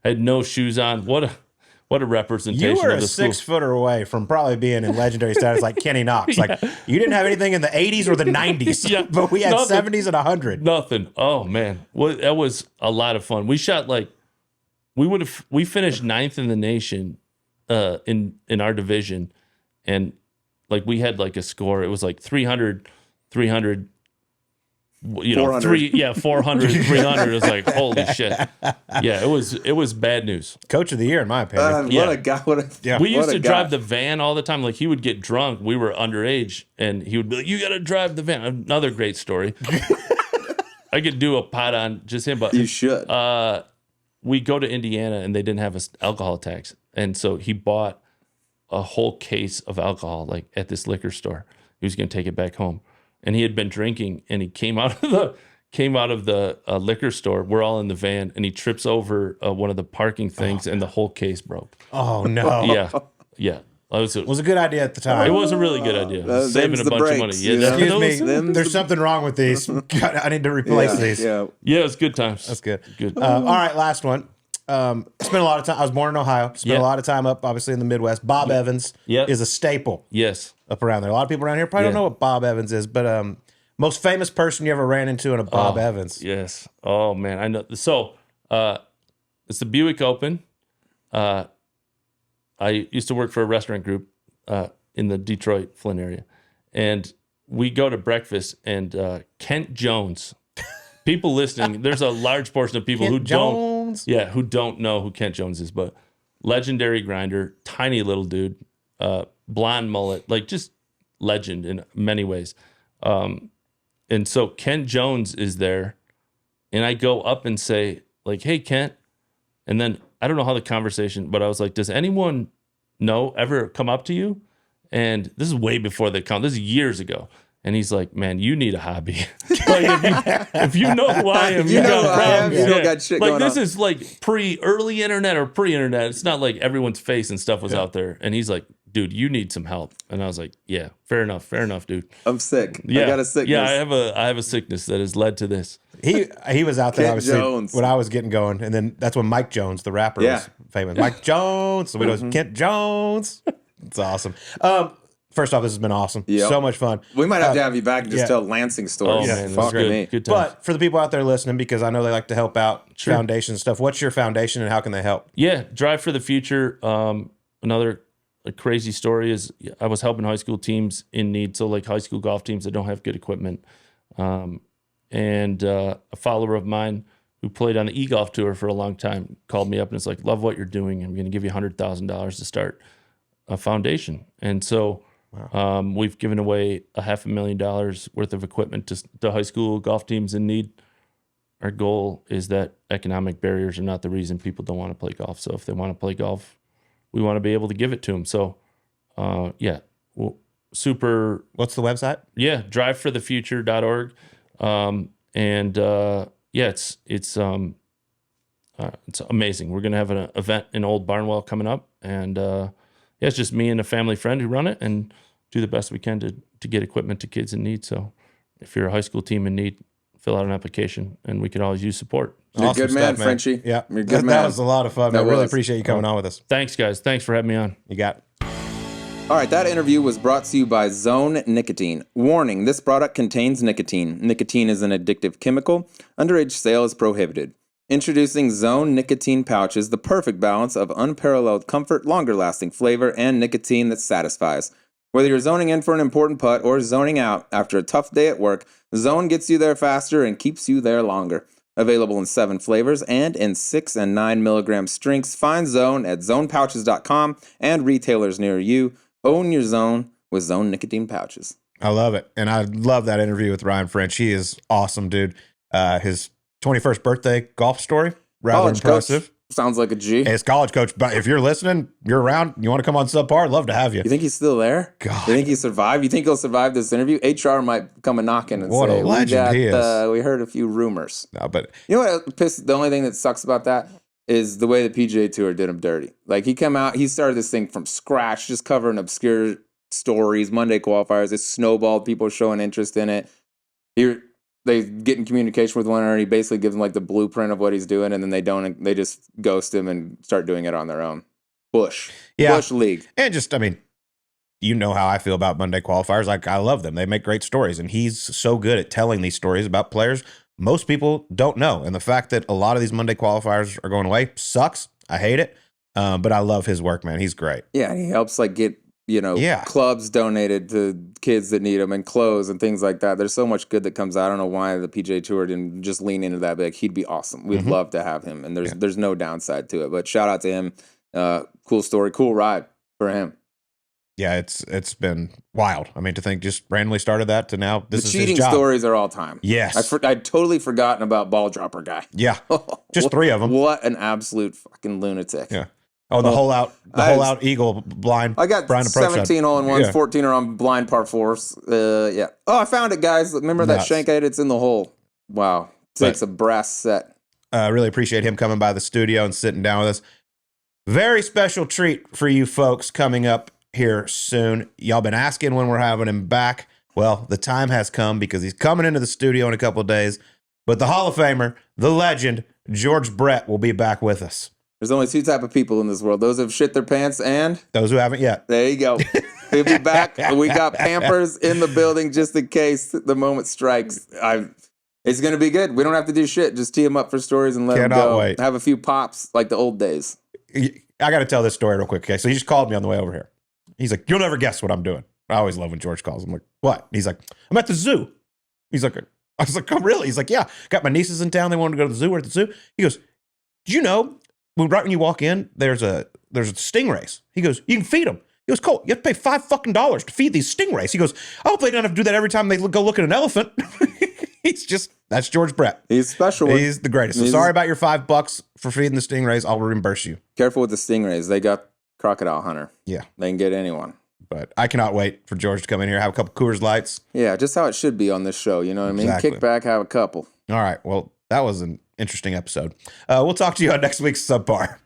Speaker 3: I had no shoes on. What a representation.
Speaker 1: You were
Speaker 3: of the
Speaker 1: a 6-footer away from probably being in legendary status like Kenny Knox. Like you didn't have anything in the 80s or the 90s, but we had nothing. 70s and 100.
Speaker 3: Nothing. Oh man, well, that was a lot of fun. We shot we finished 9th in the nation in our division, and we had a score. It was 300, 400, 400, 300. It was like, holy shit. Yeah, it was bad news.
Speaker 1: Coach of the year, in my opinion.
Speaker 2: What a guy.
Speaker 3: We used to drive the van all the time. Like he would get drunk. We were underage, and he would be like, you got to drive the van. Another great story. I could do a pot on just him, but
Speaker 2: you should.
Speaker 3: We go to Indiana, and they didn't have an alcohol tax. And so he bought a whole case of alcohol, at this liquor store. He was going to take it back home. And he had been drinking, and he came out of the liquor store. We're all in the van, and he trips over one of the parking things, and the whole case broke.
Speaker 1: Oh, no.
Speaker 3: Yeah.
Speaker 1: It was a good idea at the time.
Speaker 3: It was a really good idea. Saving a bunch of money. Yeah,
Speaker 1: excuse me, there's something wrong with these. I need to replace these.
Speaker 3: Yeah, it's good times.
Speaker 1: That's good. All right, last one. Spent a lot of time. I was born in Ohio. Spent a lot of time up, obviously, in the Midwest. Bob Evans is a staple.
Speaker 3: Yes.
Speaker 1: Up around there. A lot of people around here probably don't know what Bob Evans is, but Most famous person you ever ran into in a Bob Evans.
Speaker 3: Yes. Oh man, I know. So it's the Buick Open. I used to work for a restaurant group in the Detroit, Flint area, and we go to breakfast. And Kent Jones. People listening, there's a large portion of people who don't know who Kent Jones is, but legendary grinder, tiny little dude, blonde mullet, like just legend in many ways. And so Kent Jones is there, and I go up and say, like, hey, Kent. And then I don't know how the conversation, but I was like, does anyone ever come up to you? And this is way before they come. This is years ago. And he's like, man, you need a hobby. Like if you know who I am,
Speaker 2: you know who I am, you don't got shit going on.
Speaker 3: Like this is like early internet or pre-internet. It's not like everyone's face and stuff was out there. And he's like, dude, you need some help. And I was like, yeah, fair enough, dude.
Speaker 2: I'm sick.
Speaker 3: Yeah.
Speaker 2: I got a sickness.
Speaker 3: Yeah, I have a sickness that has led to this.
Speaker 1: He was out there,
Speaker 2: Kent
Speaker 1: obviously,
Speaker 2: Jones.
Speaker 1: when I was getting going. And then that's when Mike Jones, the rapper, was famous. Mike Jones. So we know Kent Jones. It's awesome. First off, this has been awesome.
Speaker 2: Yep.
Speaker 1: So much fun.
Speaker 2: We might have to have you back and just tell Lansing stories.
Speaker 3: Oh, man,
Speaker 2: Fuck
Speaker 3: good.
Speaker 2: me.
Speaker 3: Good times.
Speaker 1: But for the people out there listening, because I know they like to help out foundation stuff, what's your foundation and how can they help?
Speaker 3: Yeah, Drive for the Future. Another crazy story is I was helping high school teams in need, so like high school golf teams that don't have good equipment. And a follower of mine who played on the e-golf tour for a long time called me up and it's like, love what you're doing. I'm going to give you $100,000 to start a foundation. And so we've given away $500,000 worth of equipment to high school golf teams in need. Our goal is that economic barriers are not the reason people don't want to play golf. So if they want to play golf, we want to be able to give it to them. So, super.
Speaker 1: What's the website?
Speaker 3: Yeah, driveforthefuture.org. It's amazing. We're going to have an event in Old Barnwell coming up. And it's just me and a family friend who run it and do the best we can to get equipment to kids in need. So if you're a high school team in need, fill out an application and we could always use support.
Speaker 2: You're a good man, Frenchie.
Speaker 1: Yeah,
Speaker 2: you're a good man.
Speaker 1: That was a lot of fun. I really appreciate you coming on with us.
Speaker 3: Thanks, guys. Thanks for having me on.
Speaker 1: You got it.
Speaker 2: All right, that interview was brought to you by Zone Nicotine. Warning, this product contains nicotine. Nicotine is an addictive chemical. Underage sale is prohibited. Introducing Zone Nicotine pouches, the perfect balance of unparalleled comfort, longer-lasting flavor, and nicotine that satisfies. Whether you're zoning in for an important putt or zoning out after a tough day at work, Zone gets you there faster and keeps you there longer. Available in 7 flavors and in 6 and 9 milligram strengths. Find Zone at zonepouches.com and retailers near you. Own your zone with Zone Nicotine pouches.
Speaker 1: I love it. And I love that interview with Ryan French. He is awesome, dude. His 21st birthday golf story, rather
Speaker 2: College
Speaker 1: impressive.
Speaker 2: Coach. Sounds like a G.
Speaker 1: Hey, it's college coach. But if you're listening, you're around, you want to come on Subpar, I'd love to have you.
Speaker 2: You think he's still there?
Speaker 1: God.
Speaker 2: You think he survived? You think he'll survive this interview? HR might come a knocking and
Speaker 1: What
Speaker 2: say,
Speaker 1: a legend he is.
Speaker 2: We heard a few rumors.
Speaker 1: No, but
Speaker 2: You know what? The only thing that sucks about that is the way the PGA Tour did him dirty. Like, he started this thing from scratch, just covering obscure stories, Monday qualifiers. It snowballed, people showing interest in it. They get in communication with one another, and he basically gives them like the blueprint of what he's doing, and then they just ghost him and start doing it on their own. Bush League.
Speaker 1: And just, I mean, you know how I feel about Monday qualifiers. Like, I love them. They make great stories, and he's so good at telling these stories about players most people don't know. And the fact that a lot of these Monday qualifiers are going away sucks. I hate it. But I love his work, man. He's great.
Speaker 2: Yeah, he helps like get clubs donated to kids that need them and clothes and things like that. There's so much good that comes out. I don't know why the PGA Tour didn't just lean into that. But like, he'd be awesome. We'd love to have him, and there's no downside to it. But shout out to him. Cool story, cool ride for him.
Speaker 1: Yeah, it's been wild. I mean, to think just randomly started that to now this
Speaker 2: the
Speaker 1: is
Speaker 2: cheating
Speaker 1: his job.
Speaker 2: Stories are all time.
Speaker 1: Yes,
Speaker 2: I'd totally forgotten about ball dropper guy.
Speaker 1: Yeah, just 3 of them.
Speaker 2: What an absolute fucking lunatic.
Speaker 1: Yeah. Oh, the whole out eagle blind.
Speaker 2: I got
Speaker 1: blind
Speaker 2: 17 hole-in-ones, 14 are on blind par 4s. Yeah. Oh, I found it, guys. Remember that shank I had? It's in the hole. Wow. Takes a brass set.
Speaker 1: Really appreciate him coming by the studio and sitting down with us. Very special treat for you folks coming up here soon. Y'all been asking when we're having him back. Well, the time has come because he's coming into the studio in a couple of days. But the Hall of Famer, the legend, George Brett will be back with us.
Speaker 2: There's only 2 type of people in this world. Those who have shit their pants and
Speaker 1: those who haven't yet.
Speaker 2: There you go. He'll be back. We got Pampers in the building just in case the moment strikes. It's going to be good. We don't have to do shit. Just tee him up for stories and let him go.
Speaker 1: Wait.
Speaker 2: Have a few pops like the old days.
Speaker 1: I got to tell this story real quick. Okay, so he just called me on the way over here. He's like, "You'll never guess what I'm doing." I always love when George calls. I'm like, "What?" He's like, "I'm at the zoo." He's like, I was like, "Oh, really?" He's like, "Yeah, got my nieces in town. They wanted to go to the zoo. We're at the zoo." He goes, "Do you know right when you walk in, there's stingrays?" He goes, "You can feed them." He goes, "Colt, you have to pay $5 to feed these stingrays." He goes, "I hope they don't have to do that every time they go look at an elephant." That's George Brett.
Speaker 2: He's special.
Speaker 1: He's the greatest. So sorry about your $5 for feeding the stingrays. I'll reimburse you.
Speaker 2: Careful with the stingrays. They got Crocodile Hunter.
Speaker 1: Yeah.
Speaker 2: They can get anyone.
Speaker 1: But I cannot wait for George to come in here, have a couple Coors Lights.
Speaker 2: Yeah, just how it should be on this show. You know what I mean?
Speaker 1: Exactly.
Speaker 2: Kick back, have a couple.
Speaker 1: All right. Well, that was an interesting episode. We'll talk to you on next week's Subpar.